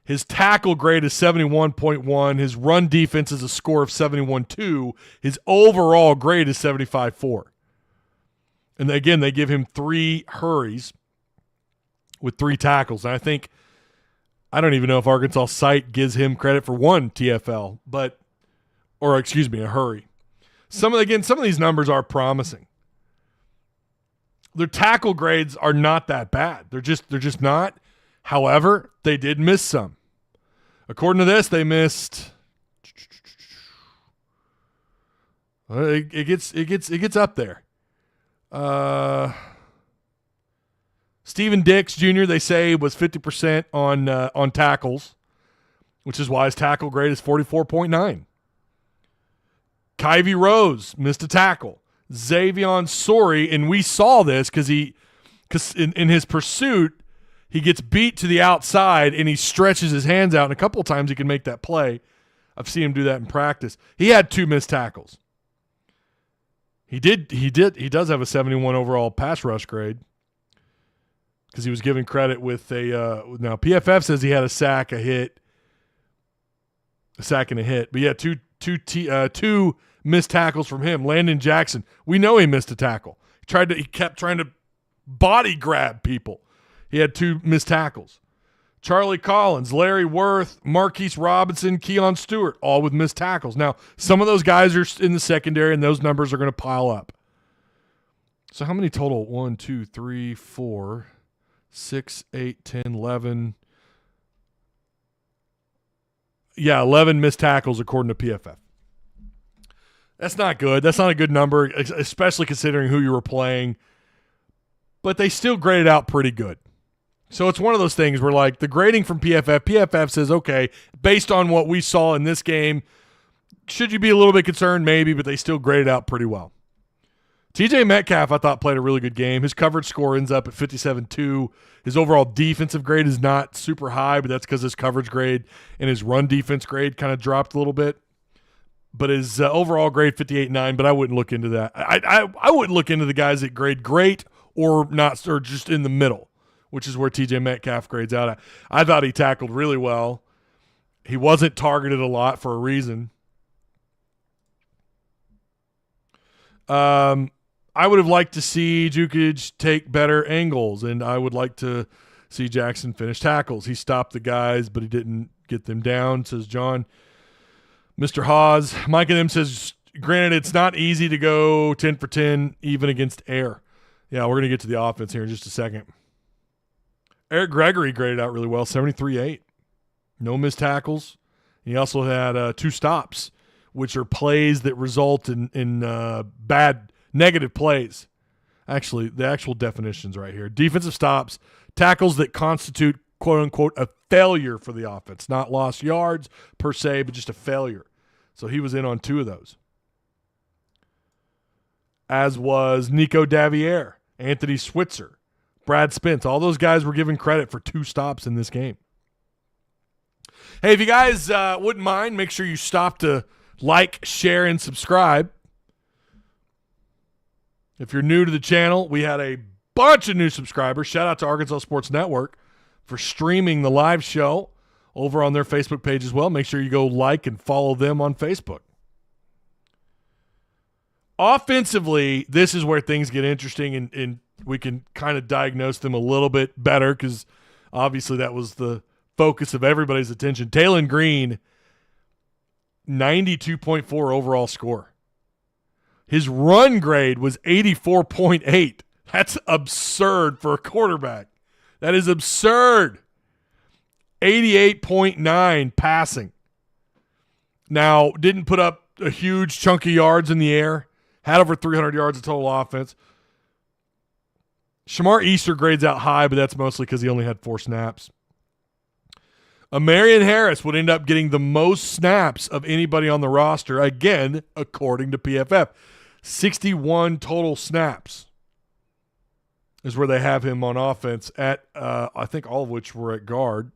His tackle grade is 71.1. His run defense is a score of 71.2. His overall grade is 75.4. And again, they give him 3 hurries with 3 tackles. And I don't even know if Arkansas site gives him credit for 1 TFL, a hurry. Some of these numbers are promising. Their tackle grades are not that bad. They're just not. However, they did miss some. According to this, they missed. It gets up there. Steven Dix Jr. they say was 50% on tackles, which is why his tackle grade is 44.9. Kyvie Rose missed a tackle. Xavion Sori, and we saw this because in his pursuit, he gets beat to the outside and he stretches his hands out, and a couple of times he can make that play. I've seen him do that in practice. He had 2 missed tackles. He does have a 71 overall pass rush grade because he was given credit with now PFF says he had a sack, a sack and a hit. But yeah, two missed tackles from him. Landon Jackson, we know he missed a tackle. He kept trying to body grab people. He had 2 missed tackles. Charlie Collins, Larry Worth, Marquise Robinson, Keon Stewart, all with missed tackles. Now, some of those guys are in the secondary, and those numbers are going to pile up. So how many total? 1, 2, 3, 4, 6, 8, 10, 11. Yeah, 11 missed tackles according to PFF. That's not good. That's not a good number, especially considering who you were playing. But they still graded out pretty good. So it's one of those things where, like, the grading from PFF says, okay, based on what we saw in this game, should you be a little bit concerned? Maybe, but they still graded out pretty well. TJ Metcalf, I thought, played a really good game. His coverage score ends up at 57.2. His overall defensive grade is not super high, but that's because his coverage grade and his run defense grade kind of dropped a little bit. But his overall grade, 58.9, but I wouldn't look into that. I wouldn't look into the guys that grade great or not, or just in the middle, which is where TJ Metcalf grades out at. I thought he tackled really well. He wasn't targeted a lot for a reason. I would have liked to see Jukic take better angles, and I would like to see Jackson finish tackles. He stopped the guys, but he didn't get them down, says John. Mr. Hawes. Mike and them says, granted, it's not easy to go 10 for 10 even against air. Yeah, we're going to get to the offense here in just a second. Eric Gregory graded out really well, 73.8. No missed tackles. He also had 2 stops, which are plays that result in bad negative plays. Actually, the actual definition's right here. Defensive stops, tackles that constitute, quote-unquote, a failure for the offense. Not lost yards per se, but just a failure. So he was in on 2 of those. As was Nico Davier, Anthony Switzer, Brad Spence. All those guys were given credit for 2 stops in this game. Hey, if you guys wouldn't mind, make sure you stop to like, share, and subscribe. If you're new to the channel, we had a bunch of new subscribers. Shout out to Arkansas Sports Network for streaming the live show over on their Facebook page as well. Make sure you go like and follow them on Facebook. Offensively, this is where things get interesting, and we can kind of diagnose them a little bit better because obviously that was the focus of everybody's attention. Taylon Green, 92.4 overall score. His run grade was 84.8. That's absurd for a quarterback. That is absurd. 88.9 passing. Now, didn't put up a huge chunk of yards in the air. Had over 300 yards of total offense. Shamar Easter grades out high, but that's mostly because he only had 4 snaps. Amarian Harris would end up getting the most snaps of anybody on the roster, again, according to PFF. 61 total snaps is where they have him on offense at, I think all of which were at guard.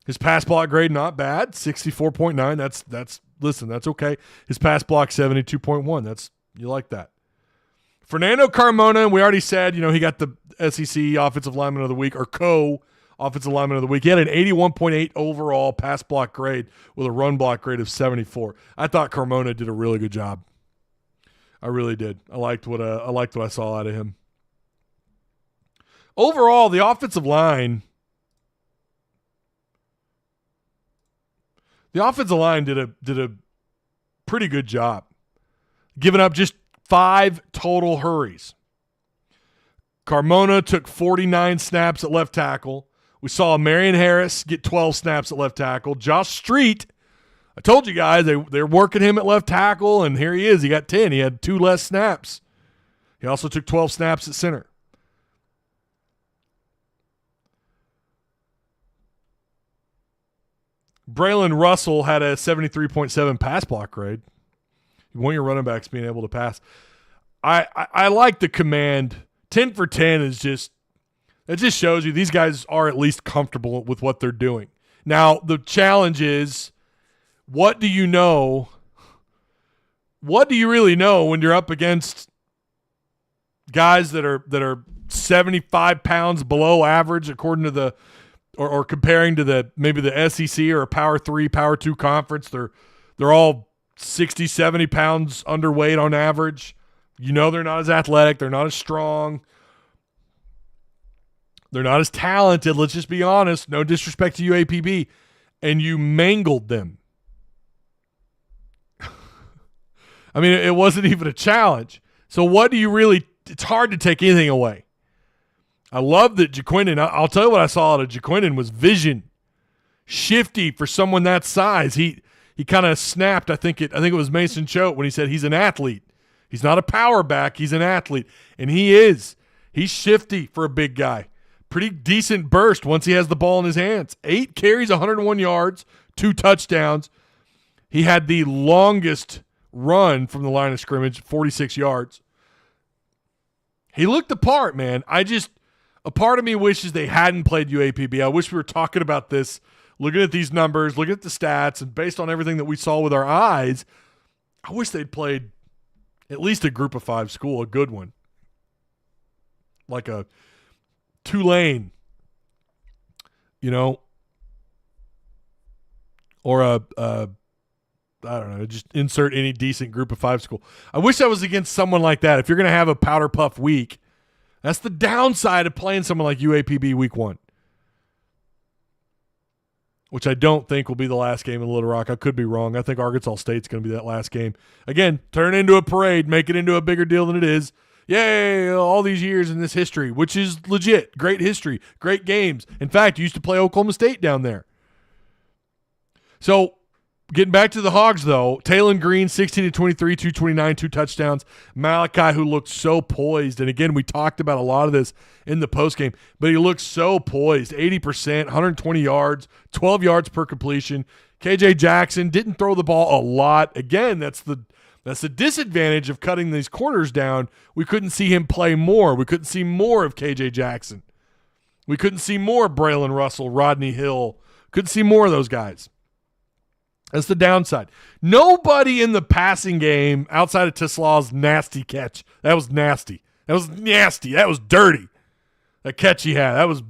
His pass block grade, not bad, 64.9. That's okay. His pass block, 72.1. You like that. Fernando Carmona, we already said, he got the SEC Offensive Lineman of the Week, or Offensive Lineman of the Week. He had an 81.8 overall pass block grade with a run block grade of 74. I thought Carmona did a really good job. I really did. I liked what I saw out of him. Overall, the offensive line did a pretty good job, giving up just 5 total hurries. Carmona took 49 snaps at left tackle. We saw Marion Harris get 12 snaps at left tackle. Josh Street, I told you guys they're working him at left tackle, and here he is. He got 10. He had 2 less snaps. He also took 12 snaps at center. Braylon Russell had a 73.7 pass block grade. You want your running backs being able to pass. I like the command. 10 for 10 is just – it just shows you these guys are at least comfortable with what they're doing. Now, the challenge is, what do you know? What do you really know when you're up against guys that are 75 pounds below average according to the or comparing to the maybe the SEC or a Power 3, Power 2 conference? They're all 60, 70 pounds underweight on average. You know they're not as athletic. They're not as strong. They're not as talented. Let's just be honest. No disrespect to UAPB. And you mangled them. I mean, it wasn't even a challenge. So what do you really – it's hard to take anything away. I love that Jaquindon – I'll tell you what I saw out of Jaquindon was vision. Shifty for someone that size. He kind of snapped. I think it was Mason Choate when he said he's an athlete. He's not a power back. He's an athlete. And he is. He's shifty for a big guy. Pretty decent burst once he has the ball in his hands. 8 carries, 101 yards, 2 touchdowns. He had the longest run from the line of scrimmage, 46 yards. He looked the part, man. A part of me wishes they hadn't played UAPB. I wish we were talking about this, looking at these numbers, looking at the stats, and based on everything that we saw with our eyes, I wish they'd played at least a group of 5 school, a good one. Like a Tulane, or I don't know, just insert any decent group of 5 school. I wish I was against someone like that. If you're going to have a powder puff week, that's the downside of playing someone like UAPB week 1, which I don't think will be the last game in Little Rock. I could be wrong. I think Arkansas State's going to be that last game. Again, turn it into a parade, make it into a bigger deal than it is. Yay, all these years in this history, which is legit. Great history, great games. In fact, you used to play Oklahoma State down there. So, getting back to the Hogs, though, Taylon Green, 16-23, 229, 2 touchdowns. Malachi, who looked so poised. And, again, we talked about a lot of this in the postgame, but he looked so poised. 80%, 120 yards, 12 yards per completion. KJ Jackson didn't throw the ball a lot. Again, that's the disadvantage of cutting these corners down. We couldn't see him play more. We couldn't see more of KJ Jackson. We couldn't see more of Braylon Russell, Rodney Hill. Couldn't see more of those guys. That's the downside. Nobody in the passing game outside of Tislaw's nasty catch. That was nasty. That was nasty. That was dirty. That catch he had. That was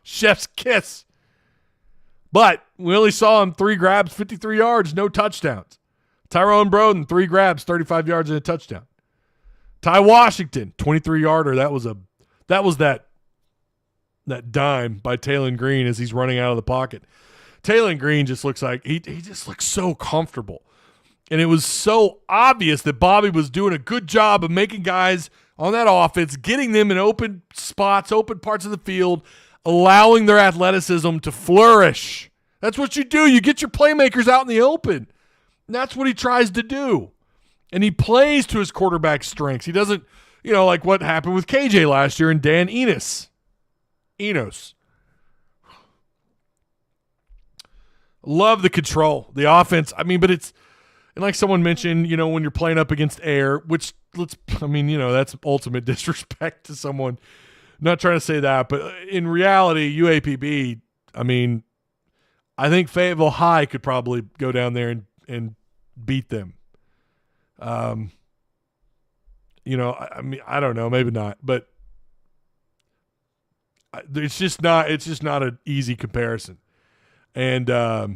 chef's kiss. But we only saw him 3 grabs, 53 yards, no touchdowns. Tyrone Broden, 3 grabs, 35 yards and a touchdown. Ty Washington, 23-yarder. That was that dime by Taylon Green as he's running out of the pocket. Taylon Green just looks like he just looks so comfortable. And it was so obvious that Bobby was doing a good job of making guys on that offense, getting them in open spots, open parts of the field, allowing their athleticism to flourish. That's what you do. You get your playmakers out in the open. And that's what he tries to do. And he plays to his quarterback strengths. He doesn't, like what happened with KJ last year and Dan Enos. Love the control, the offense. I mean, but it's, and like someone mentioned, when you're playing up against air, which that's ultimate disrespect to someone. I'm not trying to say that, but in reality, UAPB, I think Fayetteville High could probably go down there and beat them. I don't know, maybe not, but It's just not an easy comparison. And at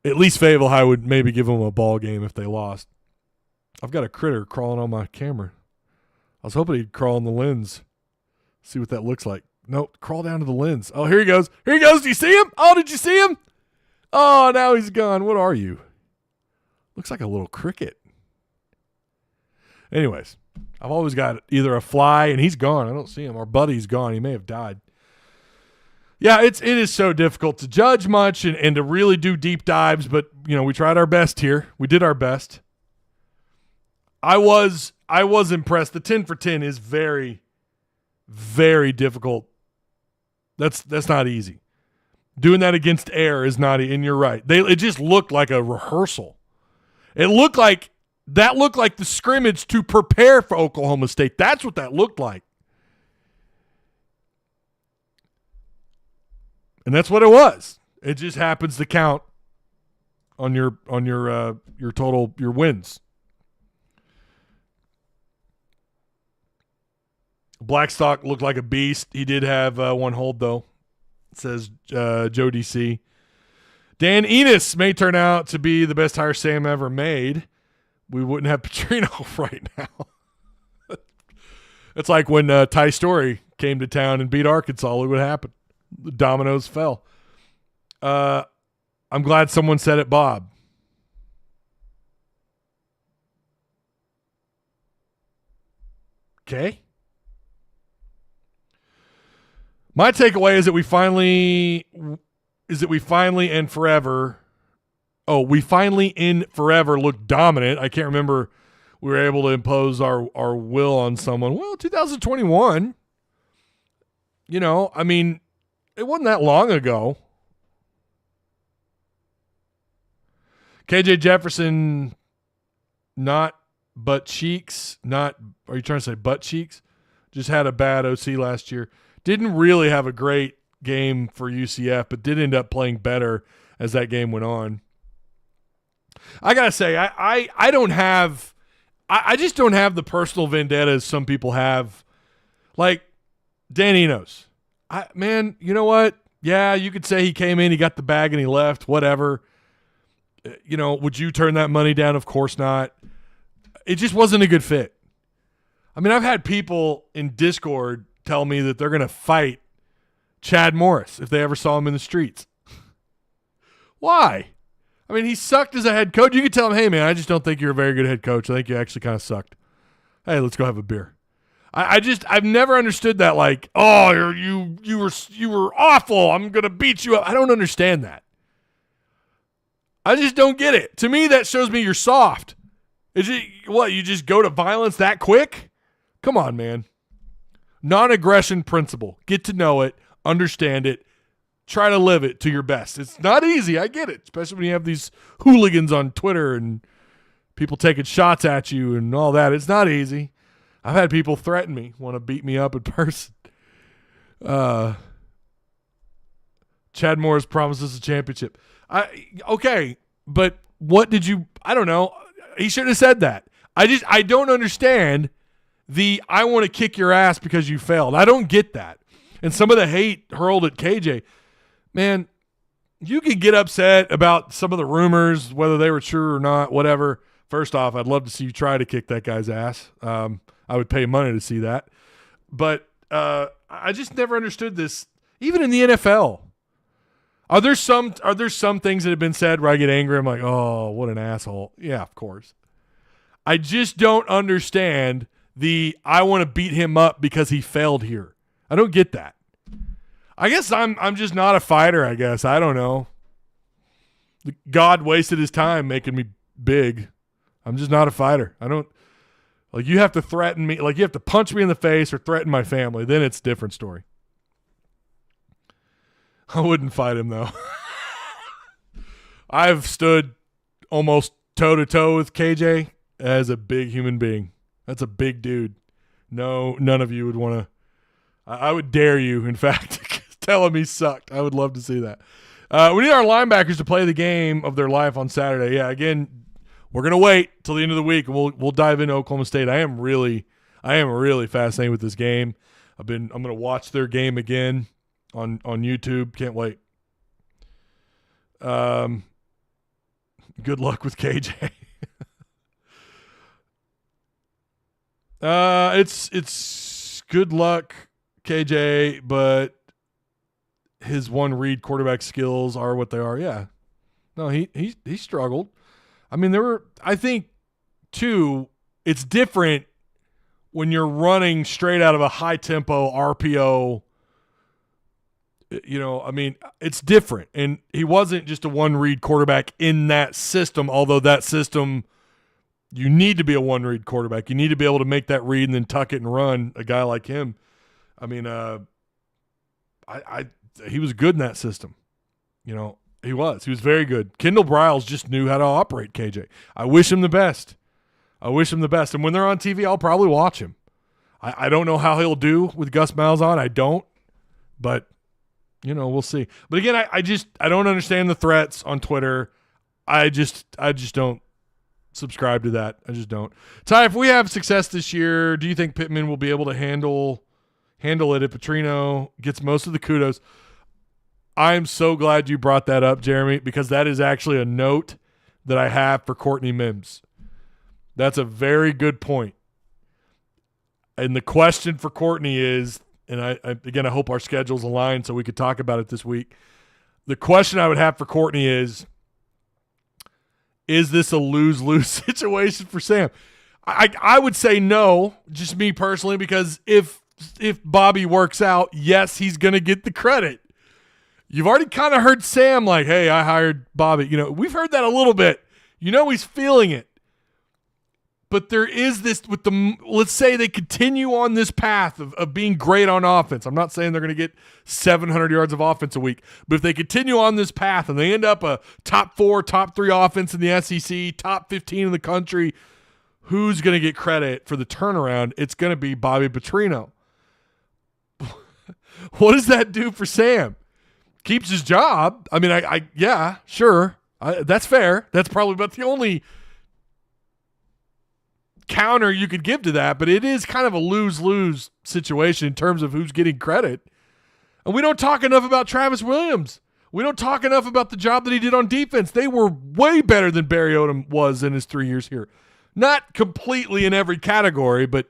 least Fayetteville High would maybe give them a ball game if they lost. I've got a critter crawling on my camera. I was hoping he'd crawl on the lens. See what that looks like. Nope, crawl down to the lens. Oh, here he goes. Here he goes. Do you see him? Oh, did you see him? Oh, now he's gone. What are you? Looks like a little cricket. Anyways, I've always got either a fly, and he's gone. I don't see him. Our buddy's gone. He may have died. Yeah, it is so difficult to judge much and to really do deep dives, but, we tried our best here. We did our best. I was impressed. The 10 for 10 is very, very difficult. That's not easy. Doing that against air is not, and you're right. It just looked like a rehearsal. It looked like the scrimmage to prepare for Oklahoma State. That's what that looked like. And that's what it was. It just happens to count on your total, your wins. Blackstock looked like a beast. He did have one hold, though, says Joe DC. Dan Enos may turn out to be the best hire Sam ever made. We wouldn't have Petrino right now. It's like when Ty Story came to town and beat Arkansas. Look what happened. The dominoes fell. I'm glad someone said it, Bob. Okay. My takeaway is that we finally and forever. Oh, we finally in forever looked dominant. I can't remember we were able to impose our will on someone. Well, 2021. It wasn't that long ago. KJ Jefferson, not butt cheeks. Are you trying to say butt cheeks? Just had a bad OC last year. Didn't really have a great game for UCF, but did end up playing better as that game went on. I gotta say, I don't have, I just don't have the personal vendettas some people have. Like Dan Enos. Man, you know what? Yeah, you could say he came in, he got the bag, and he left. Whatever. Would you turn that money down? Of course not. It just wasn't a good fit. I mean, I've had people in Discord tell me that they're going to fight Chad Morris if they ever saw him in the streets. Why? I mean, he sucked as a head coach. You could tell him, hey, man, I just don't think you're a very good head coach. I think you actually kind of sucked. Hey, let's go have a beer. I've never understood that. Like, oh, you were awful. I'm gonna beat you up. I don't understand that. I just don't get it. To me, that shows me you're soft. Is it what? You just go to violence that quick? Come on, man. Non-aggression principle. Get to know it. Understand it. Try to live it to your best. It's not easy. I get it, especially when you have these hooligans on Twitter and people taking shots at you and all that. It's not easy. I've had people threaten me, want to beat me up in person. Chad Morris promises a championship. Okay, but what did you – I don't know. He should have said that. I don't understand I want to kick your ass because you failed. I don't get that. And some of the hate hurled at KJ, man, you could get upset about some of the rumors, whether they were true or not, whatever. First off, I'd love to see you try to kick that guy's ass. I would pay money to see that. But I just never understood this, even in the NFL. Are there some things that have been said where I get angry? I'm like, oh, what an asshole. Yeah, of course. I just don't understand I want to beat him up because he failed here. I don't get that. I guess I'm just not a fighter, I guess. I don't know. God wasted his time making me big. I'm just not a fighter. I don't – like you have to threaten me. Like you have to punch me in the face or threaten my family. Then it's a different story. I wouldn't fight him, though. I've stood almost toe-to-toe with KJ as a big human being. That's a big dude. No, none of you would want to – I would dare you, in fact, tell him he sucked. I would love to see that. We need our linebackers to play the game of their life on Saturday. Yeah, again, we're going to wait till the end of the week, and we'll dive into Oklahoma State. I am really fascinated with this game. I'm going to watch their game again on YouTube. Can't wait. Good luck with KJ. It's good luck, KJ, but his one read quarterback skills are what they are. Yeah. No, he struggled. I mean, I think too, it's different when you're running straight out of a high tempo RPO. You know, I mean, it's different. And he wasn't just a one-read quarterback in that system, although that system, you need to be a one-read quarterback. You need to be able to make that read and then tuck it and run, a guy like him. I mean, he was good in that system. You know, he was very good. Kendall Briles just knew how to operate KJ. I wish him the best. And when they're on TV, I'll probably watch him. I don't know how he'll do with Gus Malzahn. I don't. But you know, we'll see. But again, I don't understand the threats on Twitter. I just don't subscribe to that. I just don't. Ty, if we have success this year, do you think Pitman will be able to handle it if Petrino gets most of the kudos? I'm so glad you brought that up, Jeremy, because that is actually a note that I have for Courtney Mims. That's a very good point. And the question for Courtney is, and I hope our schedules align so we could talk about it this week. The question I would have for Courtney is this a lose-lose situation for Sam? I would say no, just me personally, because if Bobby works out, yes, he's going to get the credit. You've already kind of heard Sam like, hey, I hired Bobby. You know, we've heard that a little bit. You know he's feeling it. But there is this with let's say they continue on this path of being great on offense. I'm not saying they're going to get 700 yards of offense a week, but if they continue on this path and they end up a top 4, top 3 offense in the SEC, top 15 in the country, who's going to get credit for the turnaround? It's going to be Bobby Petrino. What does that do for Sam? Keeps his job. I mean, yeah, sure. That's fair. That's probably about the only counter you could give to that, but it is kind of a lose-lose situation in terms of who's getting credit. And we don't talk enough about Travis Williams. We don't talk enough about the job that he did on defense. They were way better than Barry Odom was in his 3 years here. Not completely in every category, but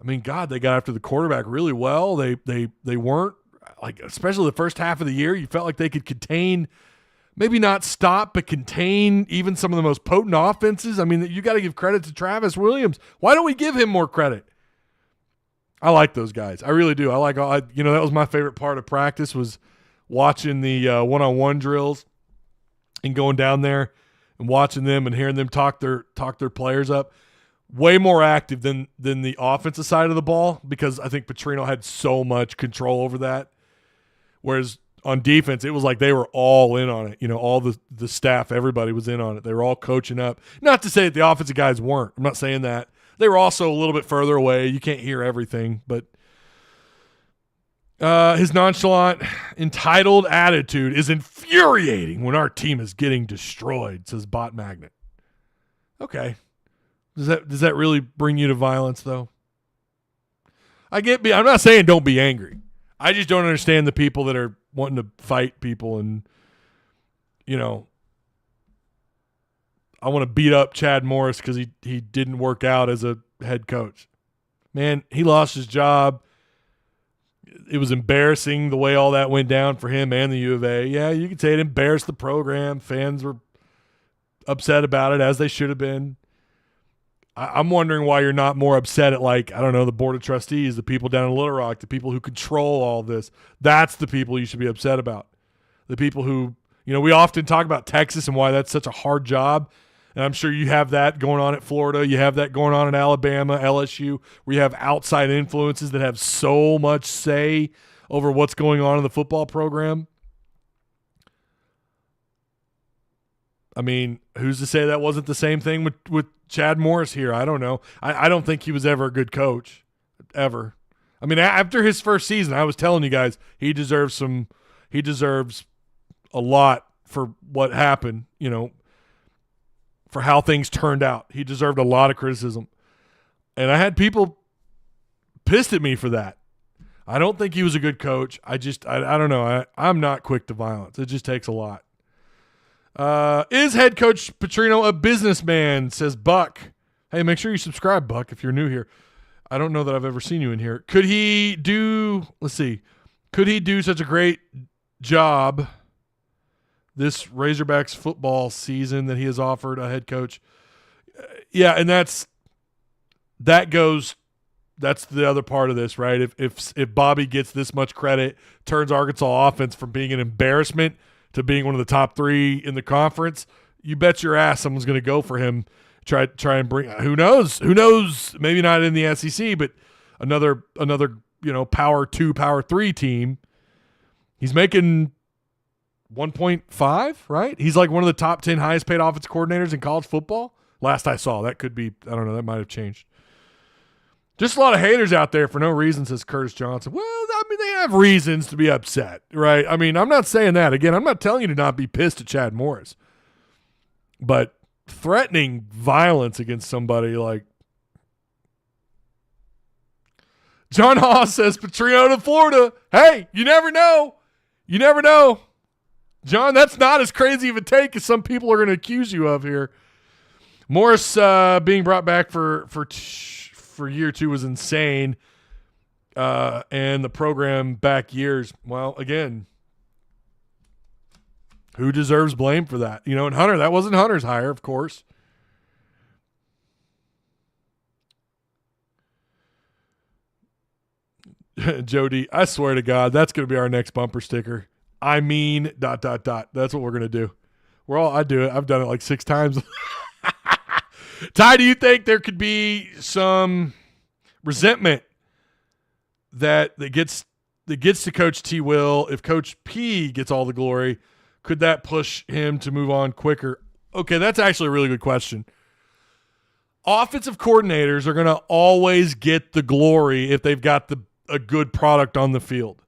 I mean, God, they got after the quarterback really well. They weren't, like, especially the first half of the year, you felt like they could contain, maybe not stop, but contain even some of the most potent offenses. I mean, you got to give credit to Travis Williams. Why don't we give him more credit? I like those guys. I really do. That was my favorite part of practice, was watching the one-on-one drills and going down there and watching them and hearing them talk their players up. Way more active than the offensive side of the ball, because I think Petrino had so much control over that. Whereas on defense, it was like they were all in on it. You know, all the staff, everybody was in on it. They were all coaching up. Not to say that the offensive guys weren't. I'm not saying that. They were also a little bit further away. You can't hear everything. But his nonchalant, entitled attitude is infuriating when our team is getting destroyed, says Bot Magnet. Okay. Does that really bring you to violence, though? I'm not saying don't be angry. I just don't understand the people that are wanting to fight people and, you know, I want to beat up Chad Morris because he didn't work out as a head coach. Man, he lost his job. It was embarrassing the way all that went down for him and the U of A. Yeah, you could say it embarrassed the program. Fans were upset about it, as they should have been. I'm wondering why you're not more upset at, like, I don't know, the board of trustees, the people down in Little Rock, the people who control all this. That's the people you should be upset about. The people who, you know, we often talk about Texas and why that's such a hard job. And I'm sure you have that going on at Florida. You have that going on in Alabama, LSU, where you have outside influences that have so much say over what's going on in the football program. I mean, who's to say that wasn't the same thing with Chad Morris here? I don't know. I don't think he was ever a good coach, ever. I mean, after his first season, I was telling you guys, he deserves a lot for what happened, you know, for how things turned out. He deserved a lot of criticism. And I had people pissed at me for that. I don't think he was a good coach. I don't know. I'm not quick to violence. It just takes a lot. Is head coach Petrino a businessman, says Buck. Hey, make sure you subscribe, Buck, if you're new here. I don't know that I've ever seen you in here. Could he do such a great job this Razorbacks football season that he has offered a head coach? Yeah, and that's the other part of this, right? If Bobby gets this much credit, turns Arkansas offense from being an embarrassment to being one of the top 3 in the conference, you bet your ass someone's going to go for him. Try and bring. Who knows? Maybe not in the SEC, but another power 2, power 3 team. He's making 1.5, right? He's like one of the top 10 highest paid offense coordinators in college football. Last I saw, that could be. I don't know. That might have changed. Just a lot of haters out there for no reason, says Curtis Johnson. Well, I mean, they have reasons to be upset, right? I mean, I'm not saying that. Again, I'm not telling you to not be pissed at Chad Morris. But threatening violence against somebody like John Haas says Petrino to Florida. Hey, you never know. You never know. John, that's not as crazy of a take as some people are going to accuse you of here. Morris being brought back for year 2 was insane. And the program back years, well, again, who deserves blame for that? And Hunter, that wasn't Hunter's hire, of course. Jody, I swear to God, that's going to be our next bumper sticker. I mean, ... That's what we're going to do. I do it. I've done it like 6 times. Ty, do you think there could be some resentment that gets to Coach T. Will if Coach P gets all the glory? Could that push him to move on quicker? Okay, that's actually a really good question. Offensive coordinators are going to always get the glory if they've got a good product on the field.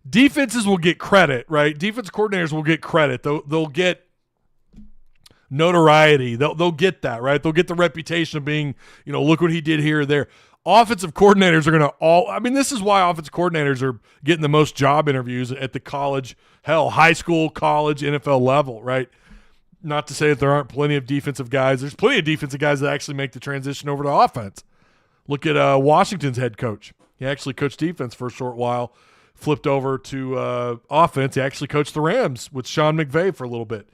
Defenses will get credit, right? Defense coordinators will get credit. They'll get notoriety. They'll get that, right? They'll get the reputation of being, look what he did here or there. Offensive coordinators are going to this is why offensive coordinators are getting the most job interviews at the college, high school, college, NFL level, right? Not to say that there aren't plenty of defensive guys. There's plenty of defensive guys that actually make the transition over to offense. Look at Washington's head coach. He actually coached defense for a short while, flipped over to offense. He actually coached the Rams with Sean McVay for a little bit.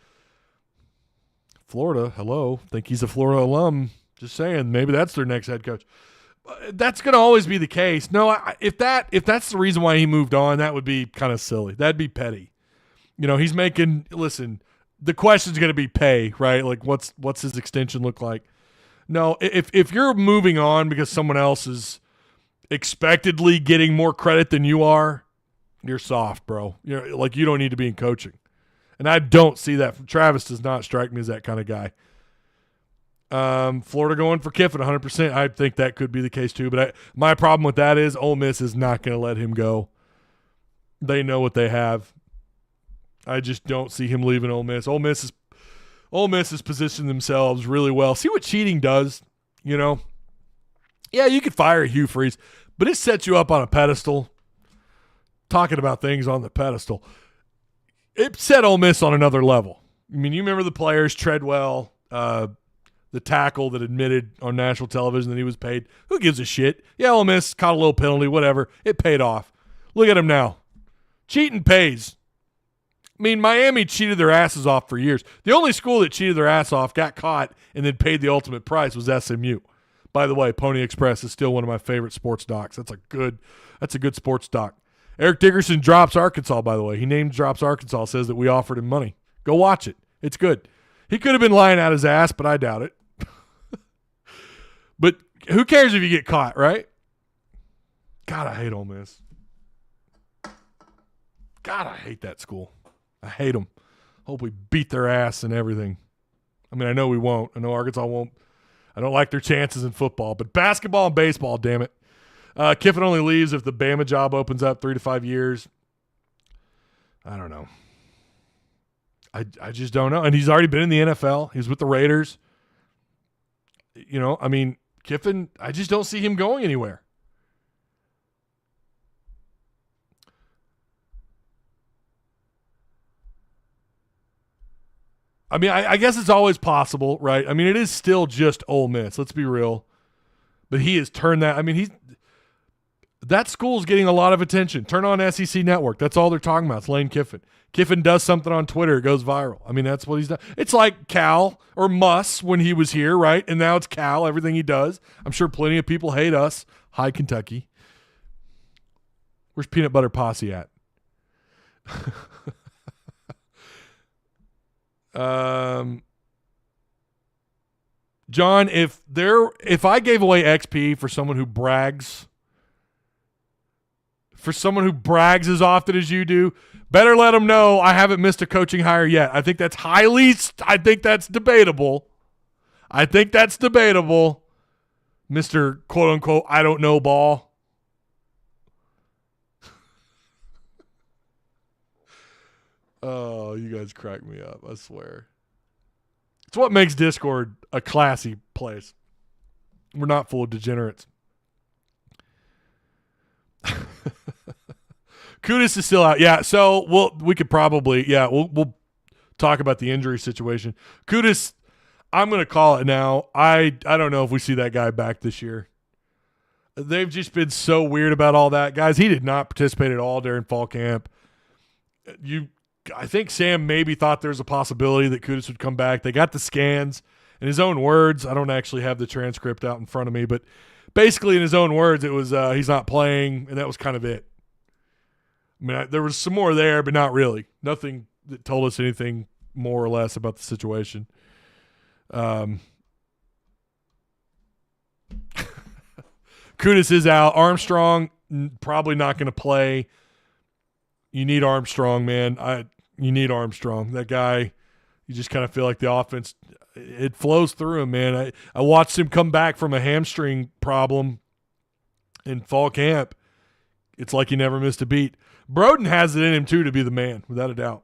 Florida, hello. Think he's a Florida alum. Just saying, maybe that's their next head coach. That's going to always be the case. No, if that's the reason why he moved on, that would be kind of silly. That'd be petty. He's making. Listen, the question's going to be pay, right? Like, what's his extension look like? No, if you're moving on because someone else is expectedly getting more credit than you are, you're soft, bro. You don't need to be in coaching, and I don't see that. Travis does not strike me as that kind of guy. Florida going for Kiffin 100%. I think that could be the case too. But my problem with that is Ole Miss is not going to let him go. They know what they have. I just don't see him leaving Ole Miss. Ole Miss has positioned themselves really well. See what cheating does, Yeah, you could fire Hugh Freeze, but it sets you up on a pedestal. Talking about things on the pedestal. It set Ole Miss on another level. You remember the players, Treadwell, the tackle that admitted on national television that he was paid. Who gives a shit? Yeah, Ole Miss caught a little penalty, whatever. It paid off. Look at him now. Cheating pays. Miami cheated their asses off for years. The only school that cheated their ass off, got caught, and then paid the ultimate price was SMU. By the way, Pony Express is still one of my favorite sports docs. That's a good sports doc. Eric Dickerson drops Arkansas, by the way. He named drops Arkansas, says that we offered him money. Go watch it. It's good. He could have been lying out his ass, but I doubt it. But who cares if you get caught, right? God, I hate Ole Miss. God, I hate that school. I hate them. Hope we beat their ass and everything. I know we won't. I know Arkansas won't. I don't like their chances in football, but basketball and baseball, damn it. Kiffin only leaves if the Bama job opens up 3 to 5 years. I don't know. I just don't know. And he's already been in the NFL. He's with the Raiders. Kiffin, I just don't see him going anywhere. I mean, I guess it's always possible, right? I mean, it is still just Ole Miss. Let's be real. But he has turned that. I mean, that school's getting a lot of attention. Turn on SEC Network. That's all they're talking about. It's Lane Kiffin. Kiffin does something on Twitter. It goes viral. I mean, that's what he's done. It's like Cal or Muss when he was here, right? And now it's Cal, everything he does. I'm sure plenty of people hate us. Hi, Kentucky. Where's Peanut Butter Posse at? John, if I gave away XP for someone who brags as often as you do, better let them know I haven't missed a coaching hire yet. I think that's debatable. Mr. quote unquote, I don't know ball. Oh, you guys crack me up, I swear. It's what makes Discord a classy place. We're not full of degenerates. Kudus is still out. Yeah, so we could probably, we'll talk about the injury situation. Kudus, I'm going to call it now. I don't know if we see that guy back this year. They've just been so weird about all that. Guys, he did not participate at all during fall camp. I think Sam maybe thought there was a possibility that Kudus would come back. They got the scans. In his own words, I don't actually have the transcript out in front of me, but basically in his own words, it was he's not playing, and that was kind of it. I mean, there was some more there, but not really. Nothing that told us anything more or less about the situation. Kudus is out. Armstrong probably not going to play. You need Armstrong, man. You need Armstrong. That guy, you just kind of feel like the offense, it flows through him, man. I watched him come back from a hamstring problem in fall camp. It's like he never missed a beat. Broden has it in him, too, to be the man, without a doubt.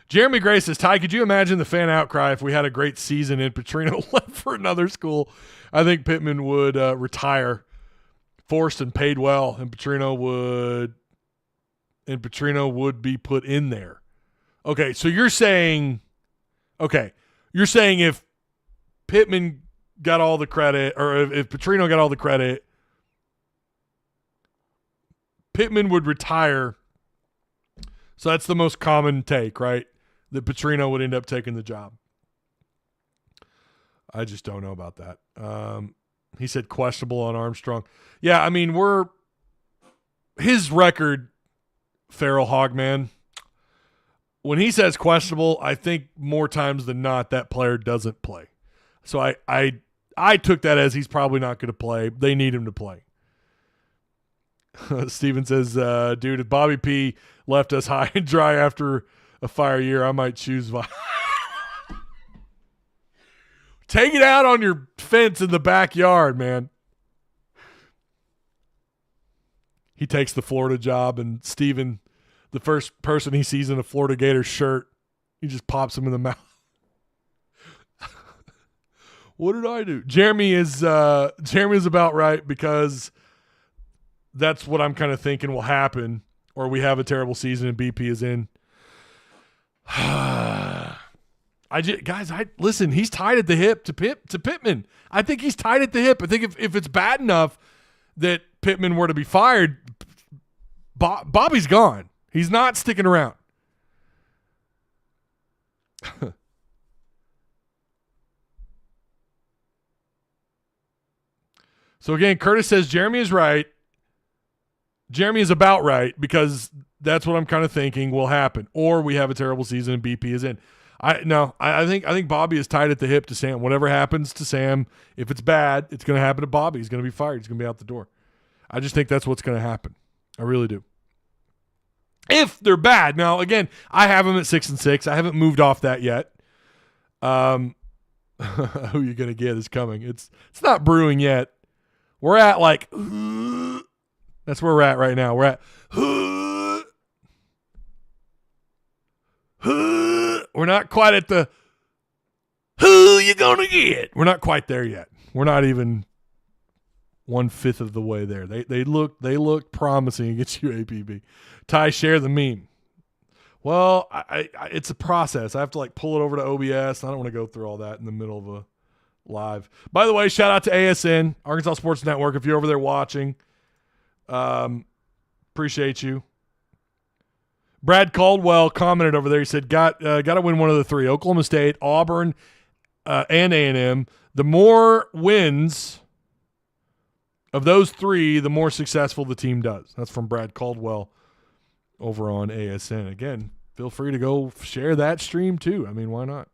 Jeremy Gray says, Ty, could you imagine the fan outcry if we had a great season and Petrino left for another school? I think Pitman would retire forced and paid well, and Petrino would be put in there. Okay, so you're saying if Pitman got all the credit, or if Petrino got all the credit, Pitman would retire. So that's the most common take, right? That Petrino would end up taking the job. I just don't know about that. He said questionable on Armstrong. Yeah, I mean, his record, Feral Hogman, when he says questionable, I think more times than not that player doesn't play. So I took that as he's probably not going to play. They need him to play. Steven says, dude, if Bobby P left us high and dry after a fire year, I might choose Take it out on your fence in the backyard, man. He takes the Florida job, and Steven, the first person he sees in a Florida Gators shirt, he just pops him in the mouth. What did I do? Jeremy is about right, because that's what I'm kind of thinking will happen, or we have a terrible season and BP is in. Listen, he's tied at the hip to Pitman. I think he's tied at the hip. I think if it's bad enough that Pitman were to be fired, Bobby's gone. He's not sticking around. So again, Curtis says Jeremy is right. Jeremy is about right, because that's what I'm kind of thinking will happen. Or we have a terrible season and BP is in. I think Bobby is tied at the hip to Sam. Whatever happens to Sam, if it's bad, it's going to happen to Bobby. He's going to be fired. He's going to be out the door. I just think that's what's going to happen. I really do. If they're bad. Now, again, I have them at 6-6. I haven't moved off that yet. Who you're going to get is coming. It's not brewing yet. We're at like that's where we're at right now. We're at we're not quite at the Who you gonna get? We're not quite there yet. We're not even 1/5 of the way there. They look promising against UAPB. Ty, share the meme. Well, I it's a process. I have to pull it over to OBS. I don't want to go through all that in the middle of a live. By the way, shout out to ASN, Arkansas Sports Network. If you're over there watching, appreciate you. Brad Caldwell commented over there. He said, got to win one of the three, Oklahoma State, Auburn, and A&M. The more wins of those three, the more successful the team does. That's from Brad Caldwell over on ASN. Again, feel free to go share that stream too. I mean, why not?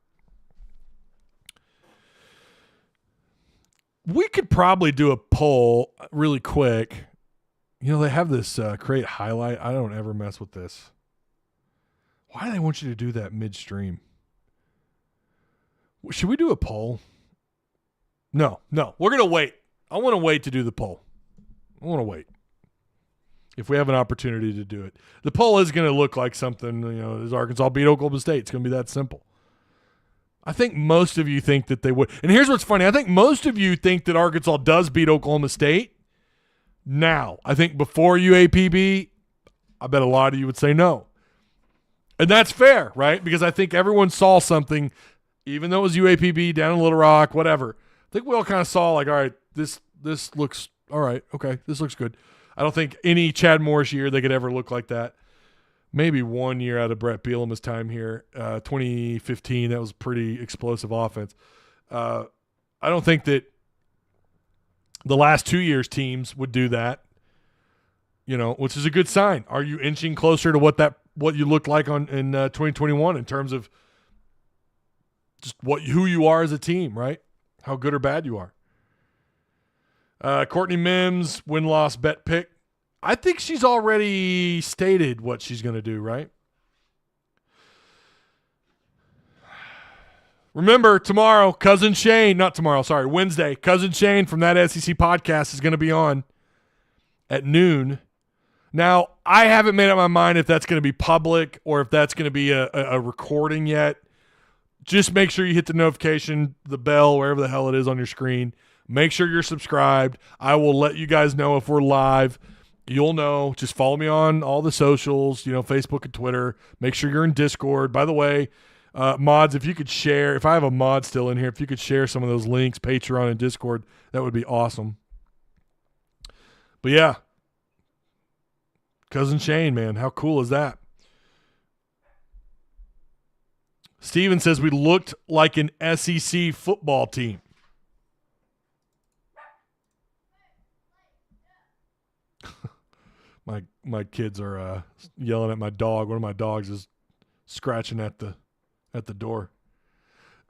We could probably do a poll really quick. They have this create highlight. I don't ever mess with this. Why do they want you to do that midstream? Should we do a poll? No. We're going to wait. I want to wait to do the poll. I want to wait. If we have an opportunity to do it. The poll is going to look like something, does Arkansas beat Oklahoma State? It's going to be that simple. I think most of you think that they would. And here's what's funny. I think most of you think that Arkansas does beat Oklahoma State. Now, I think before UAPB, I bet a lot of you would say no. And that's fair, right? Because I think everyone saw something, even though it was UAPB down in Little Rock, whatever. I think we all kind of saw all right, this looks all right. Okay, this looks good. I don't think any Chad Morris year they could ever look like that. Maybe 1 year out of Brett Bielema's time here, 2015. That was pretty explosive offense. I don't think that the last 2 years teams would do that. Which is a good sign. Are you inching closer to what you looked like in 2021 in terms of just who you are as a team, right? How good or bad you are. Courtney Mims, win-loss bet pick. I think she's already stated what she's going to do, right? Remember, Wednesday, Cousin Shane from That SEC Podcast is going to be on at noon. Now, I haven't made up my mind if that's going to be public or if that's going to be a recording yet. Just make sure you hit the notification, the bell, wherever the hell it is on your screen. Make sure you're subscribed. I will let you guys know if we're live. You'll know. Just follow me on all the socials, Facebook and Twitter. Make sure you're in Discord. By the way, mods, if you could share, if I have a mod still in here, if you could share some of those links, Patreon and Discord, that would be awesome. But yeah, Cousin Shane, man, how cool is that? Steven says we looked like an SEC football team. My kids are yelling at my dog. One of my dogs is scratching at the door.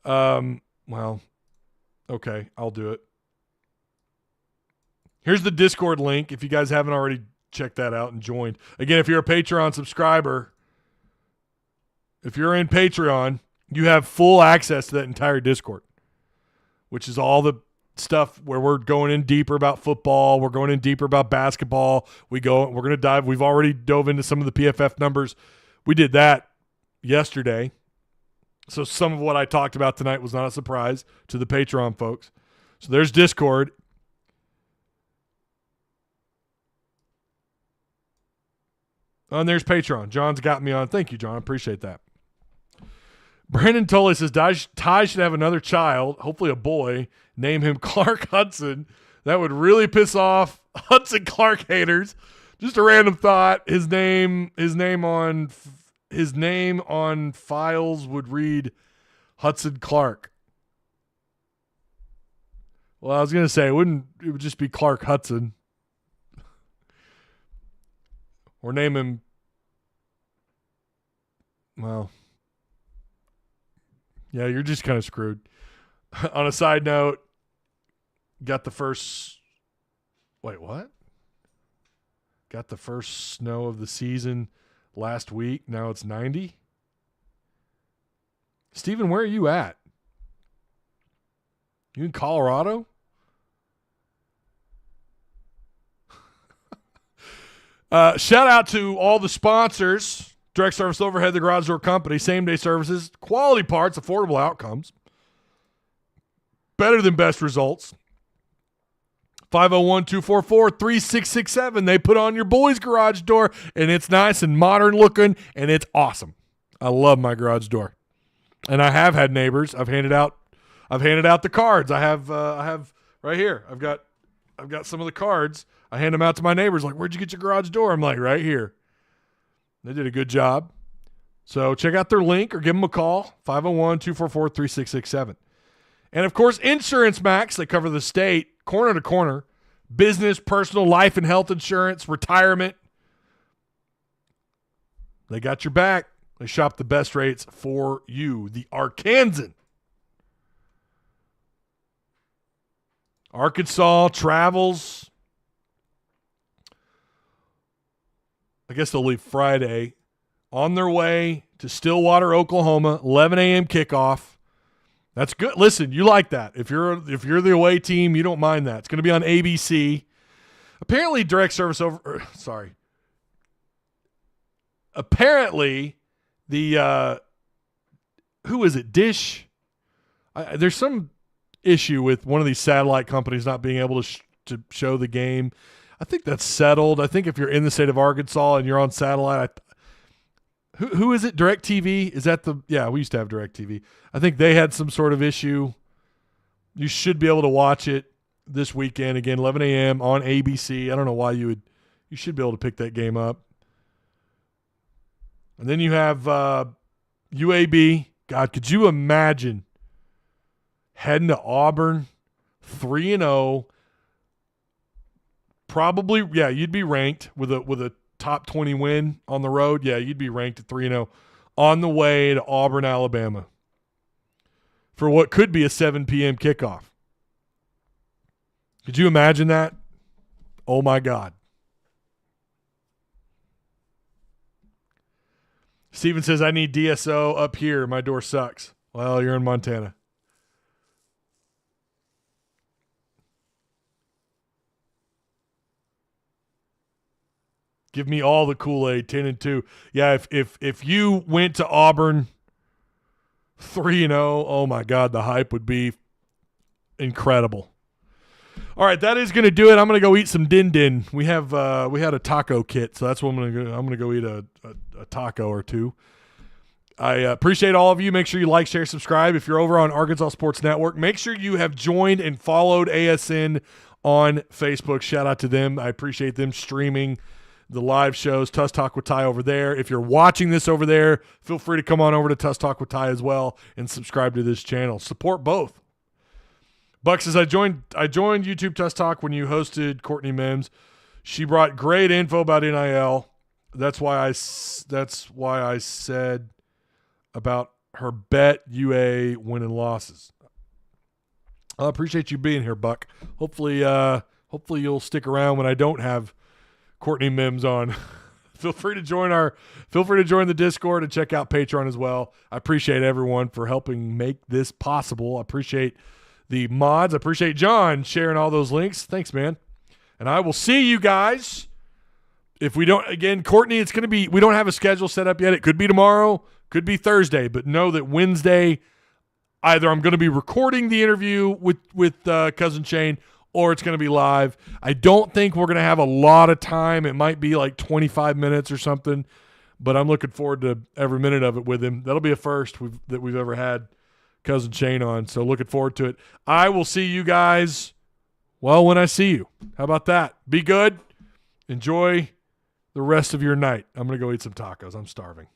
Well, okay, I'll do it. Here's the Discord link if you guys haven't already checked that out and joined. Again, if you're a Patreon subscriber, if you're in Patreon, you have full access to that entire Discord, which is all the stuff where we're going in deeper about football. We're going in deeper about basketball. We're going to dive. We've already dove into some of the PFF numbers. We did that yesterday. So some of what I talked about tonight was not a surprise to the Patreon folks. So there's Discord. And there's Patreon. John's got me on. Thank you, John. I appreciate that. Brandon Tolley says Ty should have another child, hopefully a boy, name him Clark Hudson. That would really piss off Hudson Clark haters. Just a random thought. His name on files would read Hudson Clark. Well, I was going to say it would just be Clark Hudson. Or name him, well, yeah, you're just kind of screwed. On a side note, got the first snow of the season last week. Now it's 90. Steven, where are you at? You in Colorado? Shout out to all the sponsors. Direct Service Overhead, the Garage Door Company, same-day services, quality parts, affordable outcomes. better than best results. 501-244-3667. They put on your boys' garage door, and it's nice and modern looking, and it's awesome. I love my garage door. And I have had neighbors. I've handed out the cards. I have right here. I've got some of the cards. I hand them out to my neighbors like, "Where'd you get your garage door?" I'm like, "Right here." They did a good job. So check out their link or give them a call, 501-244-3667. And, of course, Insurance Max. They cover the state corner to corner. Business, personal, life and health insurance, retirement. They got your back. They shop the best rates for you. The Arkansan. Arkansas travels. I guess they'll leave Friday. On their way to Stillwater, Oklahoma, 11 a.m. kickoff. That's good. Listen, you like that. If you're the away team, you don't mind that. It's going to be on ABC. Apparently, direct service over. Apparently, the who is it? Dish. There's some issue with one of these satellite companies not being able to show the game. I think that's settled. I think if you're in the state of Arkansas and you're on satellite, who is it? DirecTV? Is that the – yeah, we used to have DirecTV. I think they had some sort of issue. You should be able to watch it this weekend. Again, 11 a.m. on ABC. I don't know why you should be able to pick that game up. And then you have UAB. God, could you imagine heading to Auburn 3-0? Probably, yeah, you'd be ranked with a top 20 win on the road. Yeah, you'd be ranked at 3-0 on the way to Auburn, Alabama for what could be a 7 p.m. kickoff. Could you imagine that? Oh, my God. Steven says, I need DSO up here. My door sucks. Well, you're in Montana. Give me all the Kool-Aid, 10-2. Yeah, if you went to Auburn 3-0, oh my God, the hype would be incredible. All right, that is going to do it. I'm going to go eat some din-din. We had a taco kit, so that's what I'm going to go. I'm going to go eat a taco or two. I appreciate all of you. Make sure you like, share, subscribe. If you're over on Arkansas Sports Network, make sure you have joined and followed ASN on Facebook. Shout out to them. I appreciate them streaming the live shows, Tusk Talk with Ty over there. If you're watching this over there, feel free to come on over to Tusk Talk with Ty as well and subscribe to this channel. Support both. Buck says, I joined YouTube Tusk Talk when you hosted Courtney Mims. She brought great info about NIL. That's why I said about her bet UA winning losses. I appreciate you being here, Buck. Hopefully you'll stick around when I don't have Courtney Mims on. Feel free to join the Discord and check out Patreon as well. I appreciate everyone for helping make this possible. I appreciate the mods. I appreciate John sharing all those links. Thanks, man. And I will see you guys. If we don't, again, Courtney, it's going to be, we don't have a schedule set up yet. It could be tomorrow, could be Thursday, but know that Wednesday, either I'm going to be recording the interview with Cousin Shane, or it's going to be live. I don't think we're going to have a lot of time. It might be like 25 minutes or something, but I'm looking forward to every minute of it with him. That'll be a first that we've ever had Cousin Shane on, so looking forward to it. I will see you guys, well, when I see you. How about that? Be good. Enjoy the rest of your night. I'm going to go eat some tacos. I'm starving.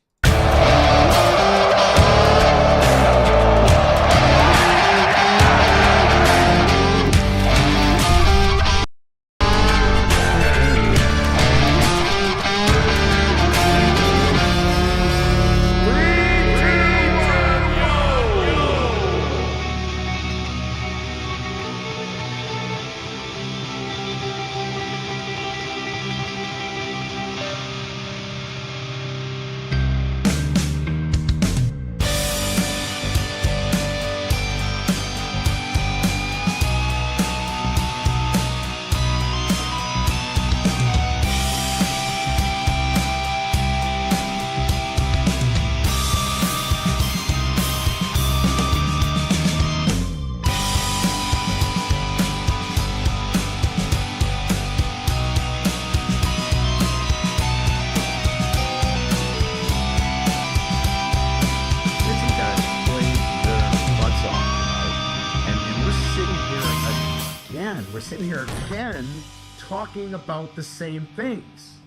again. We're sitting here again talking about the same things.